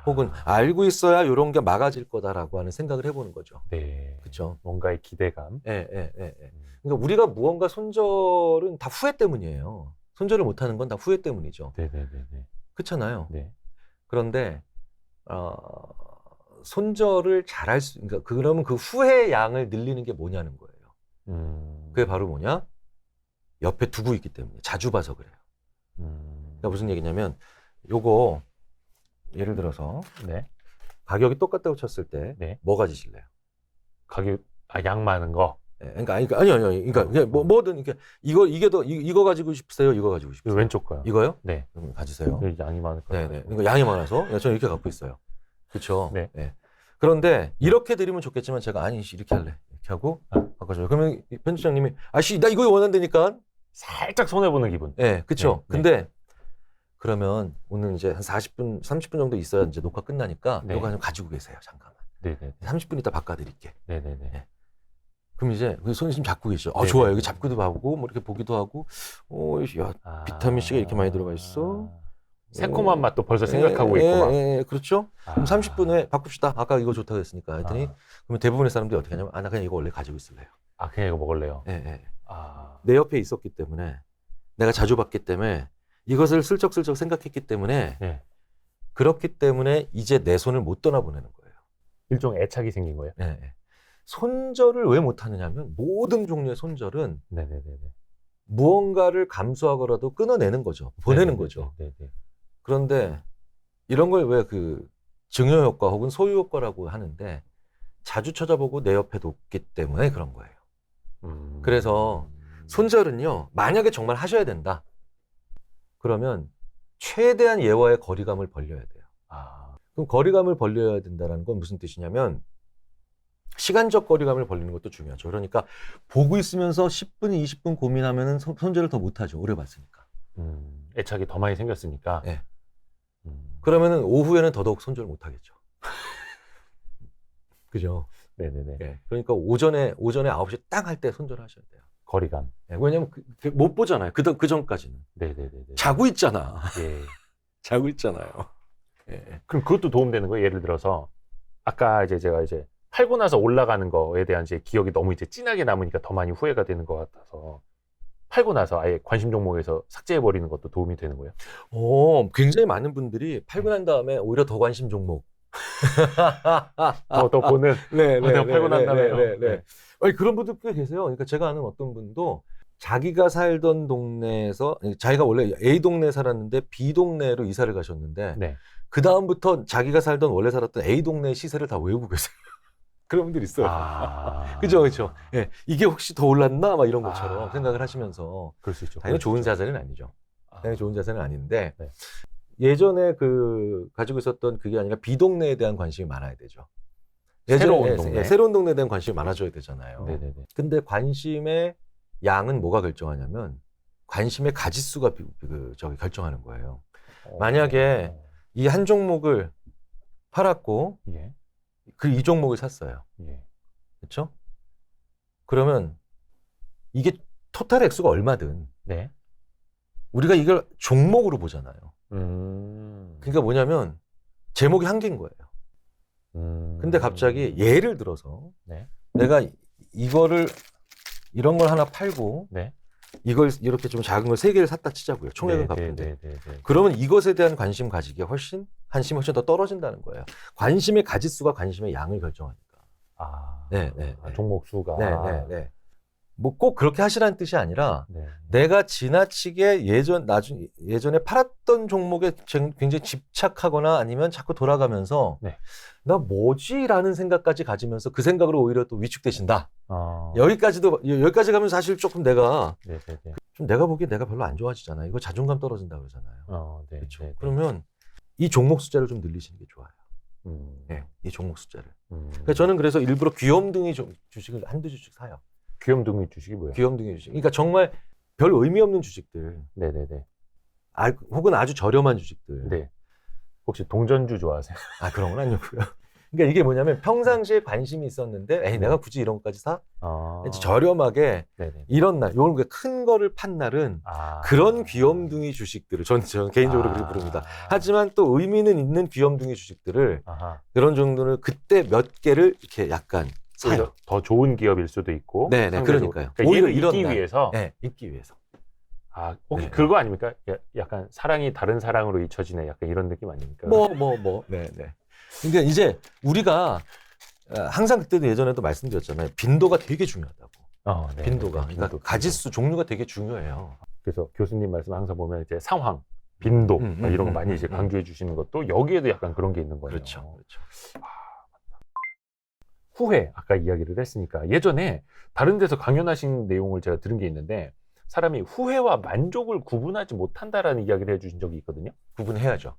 혹은 알고 있어야 이런 게 막아질 거다라고 하는 생각을 해보는 거죠. 그렇죠. 뭔가의 기대감. 그러니까 우리가 무언가 손절은 다 후회 때문이에요. 손절을 못하는 건 다 후회 때문이죠. 그렇잖아요. 그런데 손절을 잘할 그러니까 그러면 그 후회의 양을 늘리는 게 뭐냐는 거예요. 그게 바로 뭐냐? 옆에 두고 있기 때문에 자주 봐서 그래요. 그러니까 무슨 얘기냐면 요거 예를 들어서 가격이 똑같다고 쳤을 때 뭐 가지실래요? 가격 양 많은 거. 그러니까 그러니까 뭐든 이거 가지고 싶으세요? 이거 가지고 싶으세요? 왼쪽 거요. 이거요? 그럼 가지세요. 양이 많을 거. 그러니까 양이 많아서 저는 이렇게 갖고 있어요. 그렇죠. 그런데 이렇게 드리면 좋겠지만 제가 아니 이렇게 할래. 이렇게 하고 바꿔줘요. 그러면 편집장님이 나 이거 원한다니까. 살짝 손해보는 기분. 그렇죠. 근데 그러면 오늘 이제 한 40분, 30분 정도 있어야 이제 녹화 끝나니까 이거 좀 가지고 계세요. 잠깐만. 30분 있다 바꿔드릴게. 그럼 이제 손이 좀 잡고 계시죠. 좋아요. 여기 잡기도 하고 뭐 이렇게 보기도 하고. 야, 비타민 C가 이렇게 많이 들어가 있어. 새콤한 맛도 벌써 생각하고 있고 막. 그렇죠. 그럼 30분 후에 바꿉시다. 아까 이거 좋다고 했으니까. 했더니 그러면 대부분의 사람들이 어떻게 하냐면 나 그냥 이거 원래 가지고 있을래요. 그냥 이거 먹을래요. 내 옆에 있었기 때문에 내가 자주 봤기 때문에 이것을 슬쩍슬쩍 생각했기 때문에 그렇기 때문에 이제 내 손을 못 떠나보내는 거예요. 일종의 애착이 생긴 거예요. 손절을 왜 못하느냐면 모든 종류의 손절은 무언가를 감수하고라도 끊어내는 거죠. 보내는 거죠. 그런데 이런 걸 왜 증여 효과 혹은 소유 효과라고 하는데 자주 찾아보고 내 옆에 뒀기 때문에 그런 거예요. 그래서 손절은요, 만약에 정말 하셔야 된다. 그러면 최대한 얘와의 거리감을 벌려야 돼요. 그럼 거리감을 벌려야 된다는 건 무슨 뜻이냐면 시간적 거리감을 벌리는 것도 중요하죠. 그러니까 보고 있으면서 10분, 20분 고민하면은 손절을 더 못하죠. 오래 봤으니까. 애착이 더 많이 생겼으니까. 네. 그러면은 오후에는 더더욱 손절을 못하겠죠. 그죠? 네네네. 네. 그러니까 오전에 9시 딱 할 때 손절하셔야 돼요. 거리감. 네. 왜냐면 못 보잖아요. 그 전까지는. 네네네. 자고 있잖아. 예. 자고 있잖아요. 예. 그럼 그것도 도움되는 거예요. 예를 들어서 아까 이제 제가 이제 팔고 나서 올라가는 거에 대한 이제 기억이 너무 이제 진하게 남으니까 더 많이 후회가 되는 것 같아서 팔고 나서 아예 관심 종목에서 삭제해 버리는 것도 도움이 되는 거예요. 굉장히 많은 분들이 팔고 난 다음에 오히려 더 관심 종목. 더 보는. 네, 내가 팔고 난 다음에. 네. 아니, 그런 분들 꽤 계세요. 그러니까 제가 아는 어떤 분도 자기가 살던 동네에서 자기가 원래 A 동네에 살았는데 B 동네로 이사를 가셨는데 네. 그 다음부터 자기가 살던 원래 살았던 A 동네 시세를 다 외우고 계세요. 그런 분들이 있어요. 그죠. 예, 이게 혹시 더 올랐나? 막 이런 것처럼 생각을 하시면서. 그럴 수 있죠. 당연히 좋은 자세는 아니죠. 당연히 좋은 자세는 아닌데, 네. 예전에 가지고 있었던 그게 아니라 B 동네에 대한 관심이 많아야 되죠. 새로운 동네. 새로운 동네에 대한 관심이 많아져야 되잖아요. 네네네. 근데 관심의 양은 뭐가 결정하냐면, 관심의 가지수가 결정하는 거예요. 만약에 이 한 종목을 팔았고, 예. 이 종목을 샀어요. 예. 그렇죠? 그러면 이게 토탈 액수가 얼마든 네. 우리가 이걸 종목으로 보잖아요. 그러니까 뭐냐면 제목이 한 개인 거예요. 근데 갑자기 예를 들어서 네. 내가 이런 걸 하나 팔고 네. 이걸 이렇게 좀 작은 걸 3개를 샀다 치자고요. 총액은 갚은데. 네. 그러면 이것에 대한 관심 가지기가 관심이 훨씬 더 떨어진다는 거예요. 관심의 가지수가 관심의 양을 결정하니까. 네. 종목 수가. 네. 뭐 꼭 그렇게 하시라는 뜻이 아니라 네. 내가 지나치게 예전에 팔았던 종목에 굉장히 집착하거나 아니면 자꾸 돌아가면서 네. 나 뭐지라는 생각까지 가지면서 그 생각으로 오히려 또 위축되신다. 여기까지 가면 사실 조금 좀 내가 보기에 내가 별로 안 좋아지잖아. 이거 자존감 떨어진다 그러잖아요. 네. 그렇죠. 그러면 이 종목 숫자를 좀 늘리시는 게 좋아요. 네, 이 종목 숫자를. 그러니까 저는 그래서 일부러 귀염둥이 주식을 한두 주씩 사요. 귀염둥이 주식이 뭐예요? 귀염둥이 주식. 그러니까 정말 별 의미 없는 주식들. 네네네. 혹은 아주 저렴한 주식들. 네. 혹시 동전주 좋아하세요? 그런 건 아니고요. 그러니까 이게 뭐냐면 평상시에 관심이 있었는데, 내가 굳이 이런 것까지 사? 저렴하게 네네. 이런 날, 요런 큰 거를 판 날은 그런 귀염둥이 주식들을 저는 개인적으로 그렇게 부릅니다. 하지만 또 의미는 있는 귀염둥이 주식들을 그런 정도를 그때 몇 개를 이렇게 약간 사요. 더 좋은 기업일 수도 있고. 네, 그러니까요. 오히려 잊기 위해서. 네, 잊기 위해서. 혹시 그거 아닙니까? 약간 사랑이 다른 사랑으로 잊혀지네. 약간 이런 느낌 아닙니까? 네. 그러니까 이제 우리가 항상 그때도 예전에도 말씀드렸잖아요. 빈도가 되게 중요하다고. 네. 빈도가. 그러니까 가지수, 종류가 되게 중요해요. 그래서 교수님 말씀 항상 보면 이제 상황, 빈도 이런 거 많이 이제 강조해 주시는 것도 여기에도 약간 그런 게 있는 거예요. 그렇죠. 후회, 아까 이야기를 했으니까 예전에 다른 데서 강연하신 내용을 제가 들은 게 있는데 사람이 후회와 만족을 구분하지 못한다라는 이야기를 해주신 적이 있거든요. 구분해야죠.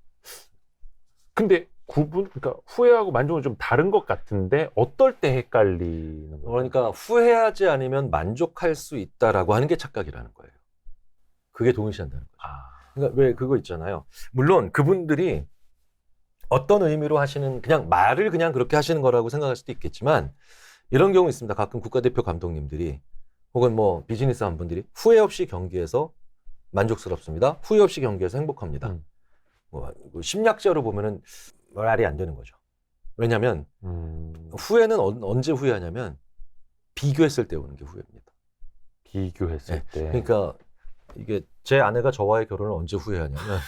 근데 그러니까 후회하고 만족은 좀 다른 것 같은데 어떨 때 헷갈리는 거예요? 그러니까 후회하지 않으면 만족할 수 있다라고 하는 게 착각이라는 거예요. 그게 동일시한다는 거죠. 그러니까 왜 그거 있잖아요. 물론 그분들이 어떤 의미로 하시는 그냥 말을 그냥 그렇게 하시는 거라고 생각할 수도 있겠지만 이런 경우 있습니다. 가끔 국가대표 감독님들이 혹은 뭐 비즈니스 한 분들이 후회 없이 경기에서 만족스럽습니다. 후회 없이 경기에서 행복합니다. 뭐 심리학자로 보면은 말이 안 되는 거죠. 왜냐하면 후회는 언제 후회하냐면 비교했을 때 오는 게 후회입니다. 비교했을 때. 그러니까 이게 제 아내가 저와의 결혼을 언제 후회하냐면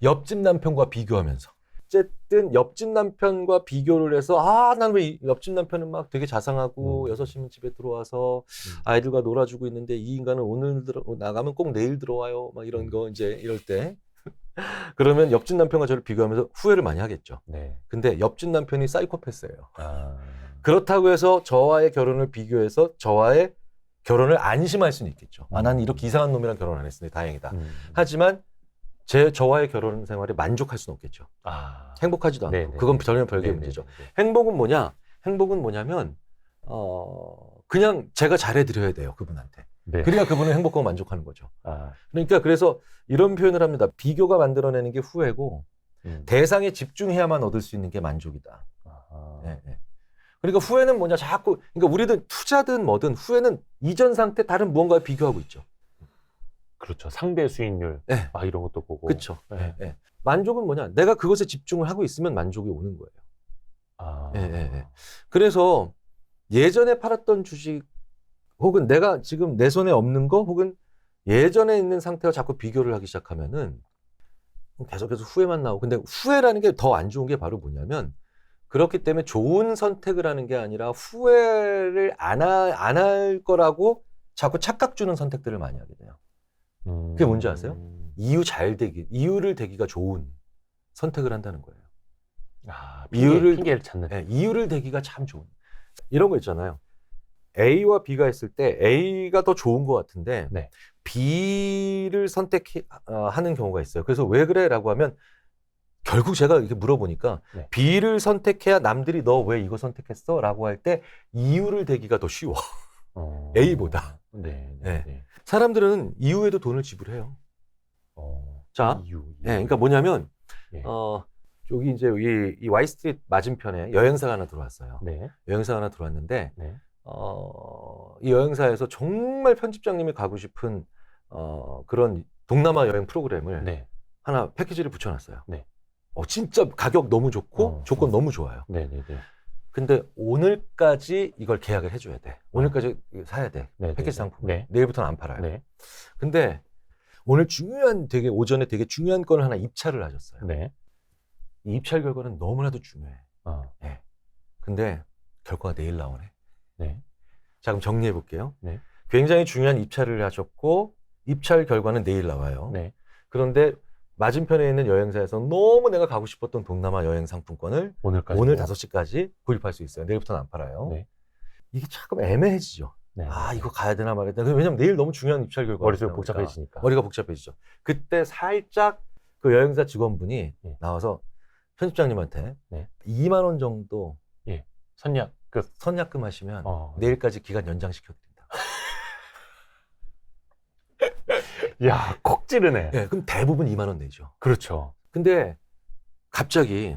옆집 남편과 비교하면서. 어쨌든 옆집 남편과 비교를 해서 난 왜 옆집 남편은 막 되게 자상하고 6시면 집에 들어와서 아이들과 놀아주고 있는데 이 인간은 오늘 나가면 꼭 내일 들어와요. 막 이런 거 이제 이럴 때 그러면 옆집 남편과 저를 비교하면서 후회를 많이 하겠죠. 네. 근데 옆집 남편이 사이코패스예요. 그렇다고 해서 저와의 결혼을 비교해서 저와의 결혼을 안심할 수는 있겠죠. 아, 난 이렇게 이상한 놈이랑 결혼 안 했으니 다행이다. 하지만 저와의 결혼 생활에 만족할 수는 없겠죠. 행복하지도 않고. 네네. 그건 전혀 별개의 문제죠. 행복은 뭐냐? 행복은 뭐냐면 그냥 제가 잘해드려야 돼요. 그분한테. 네. 그래야 그분은 행복하고 만족하는 거죠. 그러니까 그래서 이런 표현을 합니다. 비교가 만들어내는 게 후회고 대상에 집중해야만 얻을 수 있는 게 만족이다. 네, 네. 그러니까 후회는 뭐냐? 자꾸 그러니까 우리든 투자든 뭐든 후회는 이전 상태 다른 무언가에 비교하고 있죠. 그렇죠. 상대 수익률 네. 이런 것도 보고. 그렇죠. 네. 네. 만족은 뭐냐? 내가 그것에 집중을 하고 있으면 만족이 오는 거예요. 네, 네, 네. 그래서 예전에 팔았던 주식 혹은 내가 지금 내 손에 없는 거 혹은 예전에 있는 상태와 자꾸 비교를 하기 시작하면은 계속해서 후회만 나오고. 근데 후회라는 게 더 안 좋은 게 바로 뭐냐면 그렇기 때문에 좋은 선택을 하는 게 아니라 후회를 안 할 거라고 자꾸 착각 주는 선택들을 많이 하게 돼요. 그게 뭔지 아세요? 이유를 대기가 좋은 선택을 한다는 거예요. 핑계를 찾는. 네, 이유를 대기가 참 좋은. 이런 거 있잖아요. A와 B가 했을 때 A가 더 좋은 것 같은데 네. B를 선택하는 경우가 있어요. 그래서 왜 그래? 라고 하면 결국 제가 이렇게 물어보니까 네. B를 선택해야 남들이 너 왜 이거 선택했어? 라고 할 때 이유를 대기가 더 쉬워. A보다. 네. 사람들은 이유에도 돈을 지불해요. 자, 이유. 네, 그러니까 뭐냐면 예. 여기 이제 이 와이스트리트 맞은편에 여행사가 하나 들어왔어요. 네. 여행사가 하나 들어왔는데 네. 이 여행사에서 정말 편집장님이 가고 싶은 그런 동남아 여행 프로그램을 네. 하나 패키지를 붙여놨어요. 네. 진짜 가격 너무 좋고 조건 너무 좋아요. 네. 근데 오늘까지 이걸 계약을 해줘야 돼. 오늘까지 사야 돼. 네. 패키지 상품. 네. 내일부터는 안 팔아요. 네. 근데 오늘 오전에 되게 중요한 건을 하나 입찰을 하셨어요. 네. 이 입찰 결과는 너무나도 중요해. 네. 근데 결과가 내일 나오네. 네. 자, 그럼 정리해 볼게요. 네. 굉장히 중요한 입찰을 하셨고 입찰 결과는 내일 나와요. 네. 그런데 맞은편에 있는 여행사에서 너무 내가 가고 싶었던 동남아 여행 상품권을 오늘 5시까지 구입할 수 있어요. 내일부터는 안 팔아요. 네. 이게 조금 애매해지죠. 네. 이거 가야 되나 말아야 되나. 왜냐면 내일 너무 중요한 입찰 결과가 머릿속이 복잡해지니까. 머리가 복잡해지죠. 그때 살짝 그 여행사 직원분이 나와서 편집장님한테 2만 원 정도 선약금 하시면 내일까지 기간 연장시켜드린다. 야, 콕 찌르네. 네, 그럼 대부분 2만 원 내죠. 그렇죠. 근데 갑자기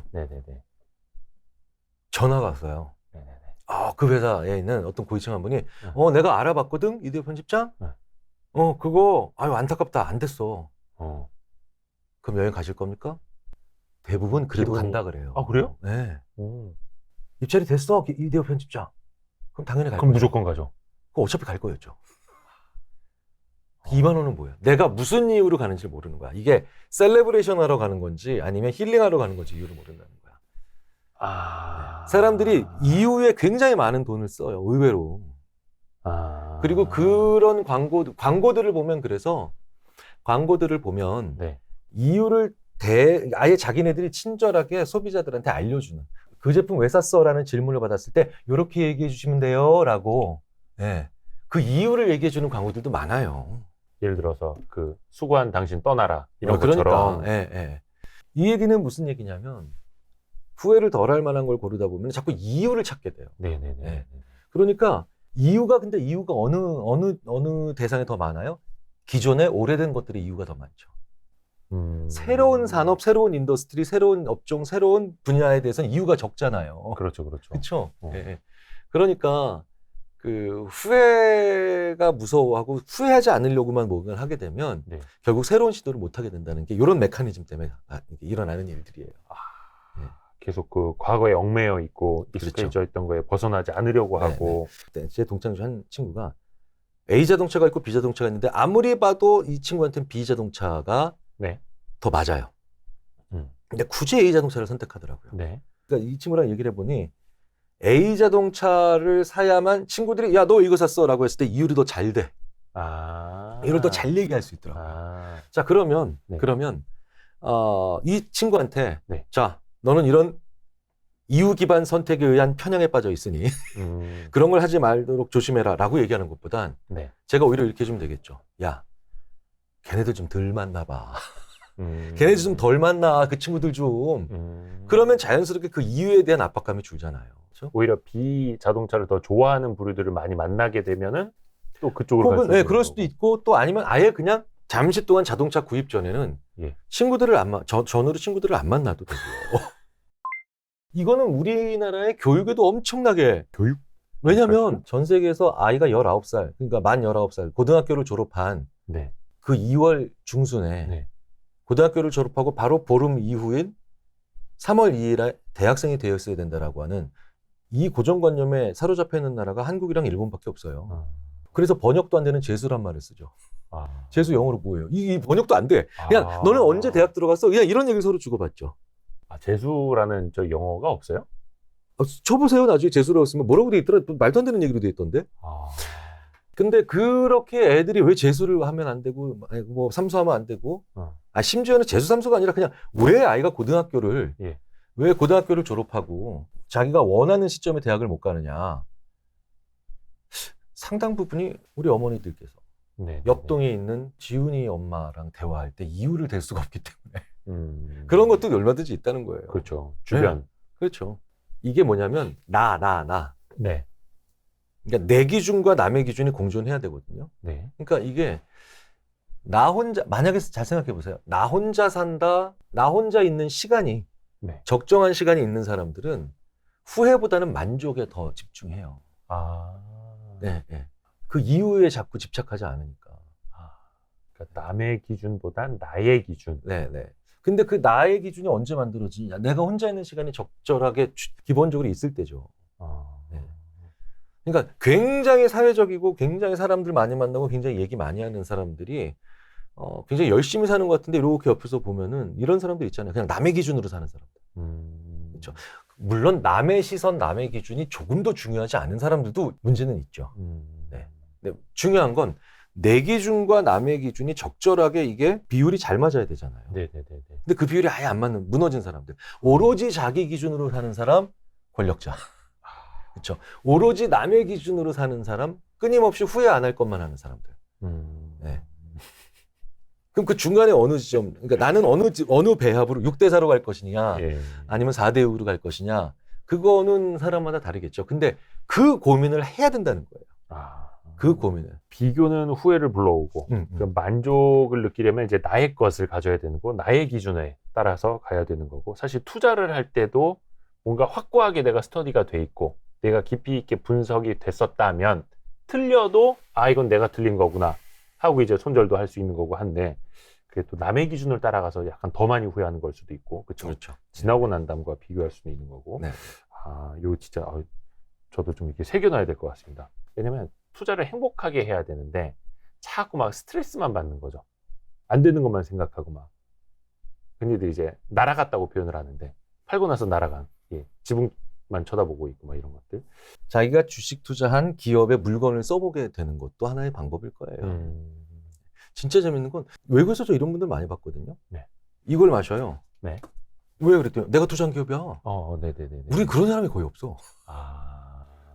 전화가 왔어요. 그 회사에 있는 어떤 고위층 한 분이 내가 알아봤거든, 이대호 편집장. 그거 안타깝다, 안 됐어. 그럼 여행 가실 겁니까? 대부분 그래도 간다 그래요. 그래요? 네. 입찰이 됐어, 이대호 편집장. 그럼 당연히 갈 거예요. 그럼 무조건 가죠. 그럼 어차피 갈 거였죠. 2만 원은 뭐예요? 내가 무슨 이유로 가는지 모르는 거야. 이게 셀레브레이션 하러 가는 건지 아니면 힐링하러 가는 건지 이유를 모른다는 거야. 사람들이 이유에 굉장히 많은 돈을 써요. 의외로. 그리고 그런 광고들을 보면 이유를 아예 자기네들이 친절하게 소비자들한테 알려주는. 그 제품 왜 샀어라는 질문을 받았을 때 이렇게 얘기해 주시면 돼요 라고 그 이유를 얘기해 주는 광고들도 많아요. 예를 들어서 그 수고한 당신 떠나라 이런 것처럼. 이 얘기는 무슨 얘기냐면 후회를 덜할 만한 걸 고르다 보면 자꾸 이유를 찾게 돼요. 그러니까 이유가 어느 대상에 더 많아요? 기존의 오래된 것들의 이유가 더 많죠. 새로운 산업, 새로운 인더스트리, 새로운 업종, 새로운 분야에 대해서는 이유가 적잖아요. 그렇죠. 그렇죠. 그러니까 그 후회가 무서워하고 후회하지 않으려고만 뭔가를 하게 되면 결국 새로운 시도를 못 하게 된다는 게 이런 메커니즘 때문에 일어나는 일들이에요. 계속 그 과거에 얽매여 있고 익숙해져 있던 거에 벗어나지 않으려고 하고. 제 동창주 한 친구가 A 자동차가 있고 B 자동차가 있는데 아무리 봐도 이 친구한테는 B 자동차가 더 맞아요. 근데 굳이 A 자동차를 선택하더라고요. 그러니까 이 친구랑 얘기를 해보니 A 자동차를 사야만 친구들이 야, 너 이거 샀어 라고 했을 때 이유를 더 잘 돼. 이걸 더 잘 얘기할 수 있더라고요. 자, 그러면 이 친구한테 자, 너는 이유 기반 선택에 의한 편향에 빠져 있으니 그런 걸 하지 말도록 조심해라라고 얘기하는 것보단 네. 제가 오히려 이렇게 해주면 되겠죠. 야, 걔네들 좀 덜 만나봐. 걔네들 좀 덜 만나, 그 친구들 좀. 그러면 자연스럽게 그 이유에 대한 압박감이 줄잖아요. 그렇죠? 오히려 비자동차를 더 좋아하는 부류들을 많이 만나게 되면은 또 그쪽으로 갈 혹은 수도 있는 그럴 수도 거고. 있고 또 아니면 아예 그냥 잠시 동안 자동차 구입 전에는 예. 친구들을 전으로 친구들을 안 만나도 되고요. 이거는 우리나라의 교육에도 엄청나게 교육? 왜냐면 전 세계에서 아이가 19살, 그러니까 만 19살, 고등학교를 졸업한 네. 그 2월 중순에 네. 고등학교를 졸업하고 바로 보름 이후인 3월 2일에 대학생이 되었어야 된다라고 하는 이 고정관념에 사로잡혀 있는 나라가 한국이랑 일본밖에 없어요. 그래서 번역도 안 되는 재수란 말을 쓰죠. 재수 영어로 뭐예요? 이 번역도 안 돼. 그냥 너는 언제 대학 들어갔어? 그냥 이런 얘기를 서로 주고받죠. 재수라는 저 영어가 없어요? 쳐보세요. 나중에 재수라고 쓰면 뭐라고 돼 있더라? 말도 안 되는 얘기로 돼 있던데. 근데 그렇게 애들이 왜 재수를 하면 안 되고 뭐 삼수하면 안 되고 심지어는 재수 삼수가 아니라 그냥 왜 아이가 고등학교를 예. 왜 고등학교를 졸업하고 자기가 원하는 시점에 대학을 못 가느냐. 상당 부분이 우리 어머니들께서 네. 옆동에 있는 지훈이 엄마랑 대화할 때 이유를 댈 수가 없기 때문에 그런 것도 얼마든지 있다는 거예요. 그렇죠. 주변. 네. 그렇죠. 이게 뭐냐면 나. 네. 그러니까 내 기준과 남의 기준이 공존해야 되거든요. 네. 그러니까 이게 나 혼자 만약에 잘 생각해 보세요. 나 혼자 산다. 나 혼자 있는 시간이 네. 적정한 시간이 있는 사람들은 후회보다는 만족에 더 집중해요. 네. 그 이유에 자꾸 집착하지 않으니까. 그러니까 남의 기준보단 나의 기준. 네. 근데 그 나의 기준이 언제 만들어지냐? 내가 혼자 있는 시간이 적절하게 기본적으로 있을 때죠. 네. 그러니까 굉장히 사회적이고 굉장히 사람들 많이 만나고 굉장히 얘기 많이 하는 사람들이 굉장히 열심히 사는 것 같은데 이렇게 옆에서 보면은 이런 사람들 있잖아요. 그냥 남의 기준으로 사는 사람들. 그렇죠. 물론 남의 시선, 남의 기준이 조금 더 중요하지 않은 사람들도 문제는 있죠. 네. 근데 중요한 건 내 기준과 남의 기준이 적절하게 이게 비율이 잘 맞아야 되잖아요. 네네네. 근데 그 비율이 아예 안 맞는 무너진 사람들. 오로지 자기 기준으로 사는 사람 권력자. 그렇죠. 오로지 남의 기준으로 사는 사람 끊임없이 후회 안 할 것만 하는 사람들. 네. 그럼 그 중간에 어느 지점, 그러니까 나는 어느 배합으로 6대4로 갈 것이냐, 아니면 4대6으로 갈 것이냐, 그거는 사람마다 다르겠죠. 근데 그 고민을 해야 된다는 거예요. 그 고민을. 비교는 후회를 불러오고, 그 만족을 느끼려면 이제 나의 것을 가져야 되는 거고, 나의 기준에 따라서 가야 되는 거고, 사실 투자를 할 때도 뭔가 확고하게 내가 스터디가 돼 있고, 내가 깊이 있게 분석이 됐었다면, 틀려도, 이건 내가 틀린 거구나. 하고 이제 손절도 할 수 있는 거고 한데, 그게 또 남의 기준을 따라가서 약간 더 많이 후회하는 걸 수도 있고, 그렇죠? 지나고 난 다음과 비교할 수도 있는 거고. 네. 이거 진짜 저도 좀 이렇게 새겨놔야 될 것 같습니다. 왜냐면 투자를 행복하게 해야 되는데 자꾸 막 스트레스만 받는 거죠. 안 되는 것만 생각하고 막. 근데 이제 날아갔다고 표현을 하는데 팔고 나서 날아간 지붕만 쳐다보고 있고 막 이런 것들. 자기가 주식 투자한 기업의 물건을 써보게 되는 것도 하나의 방법일 거예요. 진짜 재밌는 건 외국에서 저 이런 분들 많이 봤거든요. 네. 이걸 마셔요. 네. 왜 그랬더니 내가 투자한 기업이야. 네네네. 우리 그런 사람이 거의 없어.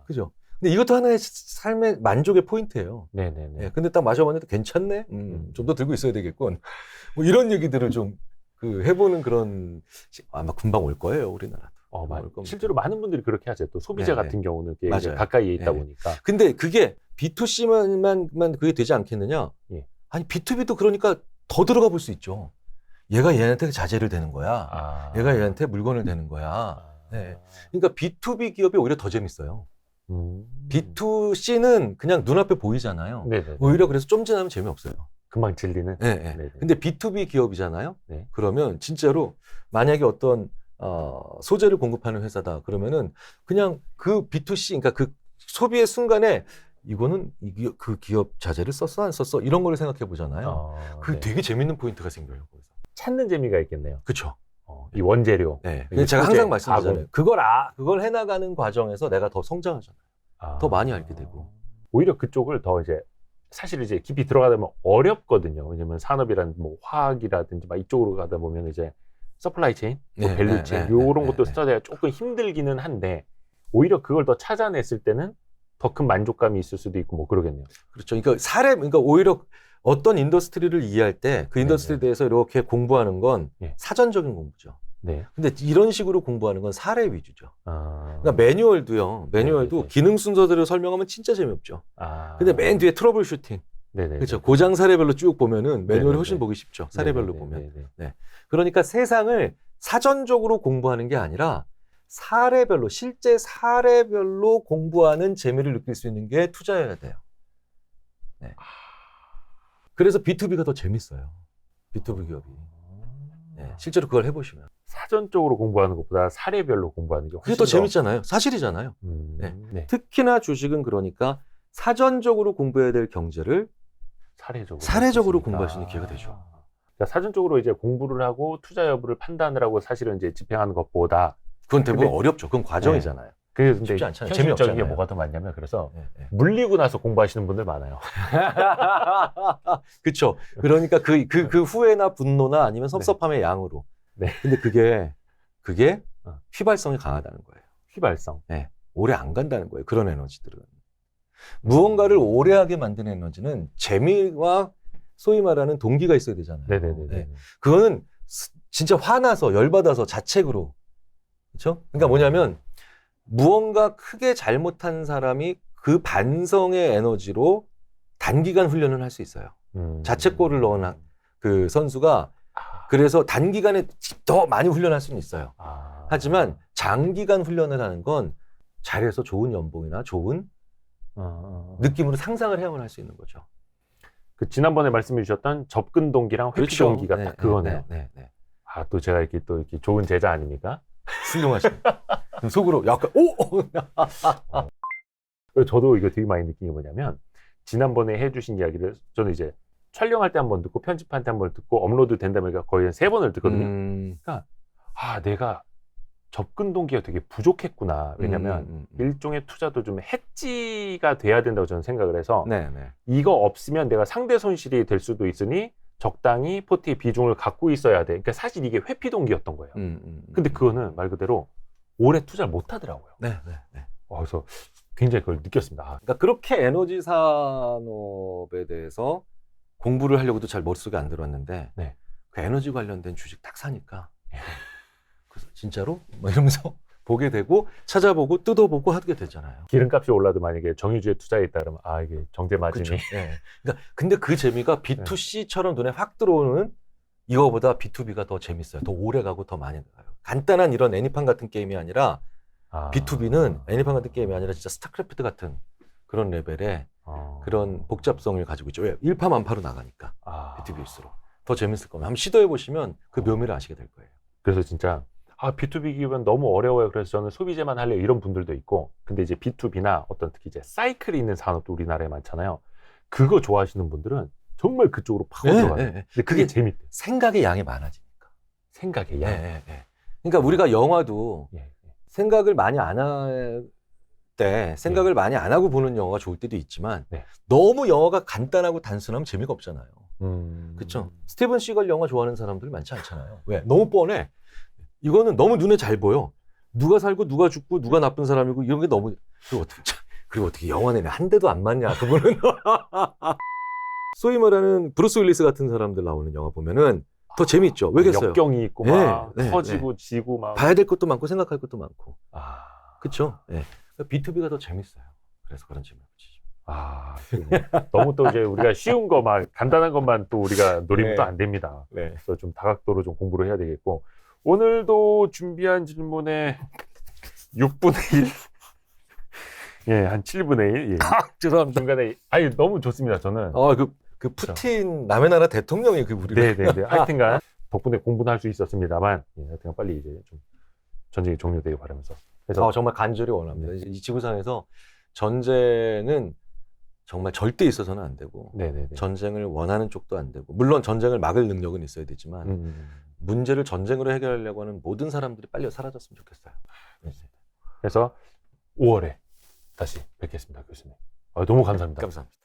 그죠? 근데 이것도 하나의 삶의 만족의 포인트예요. 네네네. 네, 근데 딱 마셔봤는데 괜찮네? 좀 더 들고 있어야 되겠군. 뭐 이런 얘기들을 좀 해보는 그런, 아마 금방 올 거예요, 우리나라도. 실제로 많은 분들이 그렇게 하죠. 또 소비자 같은 경우는 이제 가까이에 있다 보니까. 근데 그게 B2C만 그게 되지 않겠느냐? 아니, B2B도 그러니까 더 들어가 볼 수 있죠. 얘가 얘한테 자재를 대는 거야. 얘가 얘한테 물건을 대는 거야. 네. 그러니까 B2B 기업이 오히려 더 재밌어요. B2C는 그냥 눈앞에 보이잖아요. 네네. 오히려 그래서 좀 지나면 재미없어요. 금방 질리는? 네. 근데 B2B 기업이잖아요. 네. 그러면 진짜로 만약에 어떤 소재를 공급하는 회사다. 그러면은 그냥 그 B2C, 그러니까 그 소비의 순간에 이거는 그 기업 자재를 썼어 안 썼어 이런 거를 생각해 보잖아요. 그 되게 재밌는 포인트가 생겨요. 거기서. 찾는 재미가 있겠네요. 그렇죠. 이 원재료. 네. 제가 항상 말씀드리잖아요. 그걸 해나가는 과정에서 내가 더 성장하잖아요. 더 많이 알게 되고. 오히려 그쪽을 더 이제 사실 이제 깊이 들어가다 보면 어렵거든요. 왜냐면 산업이라든지 뭐 화학이라든지 막 이쪽으로 가다 보면 이제 서플라이 체인, 뭐 네, 밸류 네, 체인 네, 요런 네, 것도 네. 스터디가 조금 힘들기는 한데 오히려 그걸 더 찾아냈을 때는 더 큰 만족감이 있을 수도 있고 뭐 그러겠네요. 그렇죠. 그러니까 오히려 어떤 인더스트리를 이해할 때 그 인더스트리에 네네. 대해서 이렇게 공부하는 건 예. 사전적인 공부죠. 네. 근데 이런 식으로 공부하는 건 사례 위주죠. 아. 그러니까 매뉴얼도 네네네. 기능 순서대로 설명하면 진짜 재미없죠. 아. 근데 맨 뒤에 트러블 슈팅. 네네. 그렇죠. 고장 사례별로 쭉 보면은 매뉴얼이 네네네. 훨씬 보기 쉽죠. 사례별로 네네네. 보면. 네네. 네. 그러니까 세상을 사전적으로 공부하는 게 아니라 사례별로, 실제 사례별로 공부하는 재미를 느낄 수 있는 게 투자여야 돼요. 네. 그래서 B2B가 더 재밌어요. B2B 기업이. 네. 실제로 그걸 해보시면. 사전적으로 공부하는 것보다 사례별로 공부하는 게 그게 훨씬 더 재밌잖아요. 사실이잖아요. 네. 네. 특히나 주식은 그러니까 사전적으로 공부해야 될 경제를 사례적으로 사례적으로 했으니까. 공부할 수 있는 기회가 되죠. 그러니까 사전적으로 이제 공부를 하고 투자 여부를 판단을 하고 사실은 이제 집행하는 것보다 그건 대부분 근데- 어렵죠. 그건 과정이잖아요. 근데 쉽지 않잖아요. 현실적인 게 재미없잖아요. 뭐가 더 많냐면 그래서 네, 네. 물리고 나서 공부하시는 분들 많아요. 그렇죠. 그러니까 그 후회나 분노나 아니면 섭섭함의 양으로. 네. 근데 그게 휘발성이 강하다는 거예요. 휘발성. 네. 오래 안 간다는 거예요. 그런 에너지들은. 무언가를 오래 하게 만드는 에너지는 재미와 소위 말하는 동기가 있어야 되잖아요. 네네네. 네. 그거는 진짜 화나서 열받아서 자책으로. 그렇죠? 그러니까 뭐냐면 무언가 크게 잘못한 사람이 그 반성의 에너지로 단기간 훈련을 할 수 있어요. 자책골을 넣은 그 선수가 그래서 단기간에 더 많이 훈련할 수는 있어요. 하지만 장기간 훈련을 하는 건 잘해서 좋은 연봉이나 좋은 느낌으로 상상을 해야만 할 수 있는 거죠. 그 지난번에 말씀해 주셨던 접근 동기랑 회피 동기가 딱 그거네요. 네. 또 제가 이렇게 또 이렇게 좋은 제자 아닙니까? 훌륭하십니다. 속으로 약간 저도 이거 되게 많이 느낀 게 뭐냐면 지난번에 해주신 이야기를 저는 이제 촬영할 때 한 번 듣고 편집할 때 한 번 듣고 업로드 된다면 거의 한 3번을 듣거든요. 그러니까 내가 접근 동기가 되게 부족했구나. 왜냐면 일종의 투자도 좀 해지가 돼야 된다고 저는 생각을 해서 이거 없으면 내가 상대 손실이 될 수도 있으니 적당히 포트의 비중을 갖고 있어야 돼. 그러니까 사실 이게 회피 동기였던 거예요. 근데 그거는 말 그대로 오래 투자를 못 하더라고요. 그래서 굉장히 그걸 느꼈습니다. 그러니까 그렇게 에너지 산업에 대해서 공부를 하려고도 잘 머릿속에 안 들어왔는데 그 에너지 관련된 주식 딱 사니까 그래서 진짜로? 뭐 이러면서 보게 되고 찾아보고 뜯어보고 하게 되잖아요. 기름값이 올라도 만약에 정유주에 투자해 있다 그러면 이게 정제 마진이. 그러니까 근데 그 재미가 B2C처럼 눈에 확 들어오는 이거보다 B2B가 더 재밌어요. 더 오래 가고 더 많이 가요. 간단한 이런 애니판 같은 게임이 아니라 B2B는 애니판 같은 게임이 아니라 진짜 스타크래프트 같은 그런 레벨의 그런 복잡성을 가지고 있죠. 왜? 일파만파로 나가니까 B2B일수록 더 재밌을 겁니다. 한번 시도해 보시면 그 묘미를 아시게 될 거예요. 그래서 진짜 B2B 기업은 너무 어려워요. 그래서 저는 소비재만 할래요. 이런 분들도 있고. 근데 이제 B2B나 어떤 특히 이제 사이클이 있는 산업도 우리나라에 많잖아요. 그거 좋아하시는 분들은 정말 그쪽으로 파고 들어가요. 근데 그게 재밌대. 생각의 양이 많아지니까. 생각의 양. 그러니까 우리가 영화도 생각을 많이 안 할 때 생각을 많이 안 하고 보는 영화가 좋을 때도 있지만 너무 영화가 간단하고 단순하면 재미가 없잖아요. 그렇죠? 스티븐 시걸 영화 좋아하는 사람들 많지 않잖아요. 왜? 너무 뻔해. 이거는 너무 눈에 잘 보여. 누가 살고 누가 죽고 누가 나쁜 사람이고 이런 게 너무 그리고 어떻게 영화 내내 한 대도 안 맞냐 그분은. 소위 말하는 브루스 윌리스 같은 사람들 나오는 영화 보면은 더 재밌죠. 왜겠어요? 역경이 있고 막 터지고 지고 막 봐야 될 것도 많고 생각할 것도 많고. 그렇죠. B2B가 더 재밌어요. 그래서 그런 질문을 붙이죠. 너무 또 이제 우리가 쉬운 거 막 간단한 것만 또 우리가 노리면 또 안 됩니다. 그래서 좀 다각도로 좀 공부를 해야 되겠고 오늘도 준비한 질문의 6분의 1, 한 7분의 1. 죄송합니다. 중간에 너무 좋습니다. 저는. 그 푸틴 남의 나라 대통령이 그 우리를. 하여튼간 덕분에 공부는 할 수 있었습니다만, 하여튼간 빨리 이제 좀 전쟁이 종료되길 바라면서. 그래서 정말 간절히 원합니다. 이 지구상에서 전쟁은 정말 절대 있어서는 안 되고, 전쟁을 원하는 쪽도 안 되고, 물론 전쟁을 막을 능력은 있어야 되지만, 문제를 전쟁으로 해결하려고 하는 모든 사람들이 빨리 사라졌으면 좋겠어요. 그래서 5월에 다시 뵙겠습니다, 교수님. 너무 감사합니다. 감사합니다.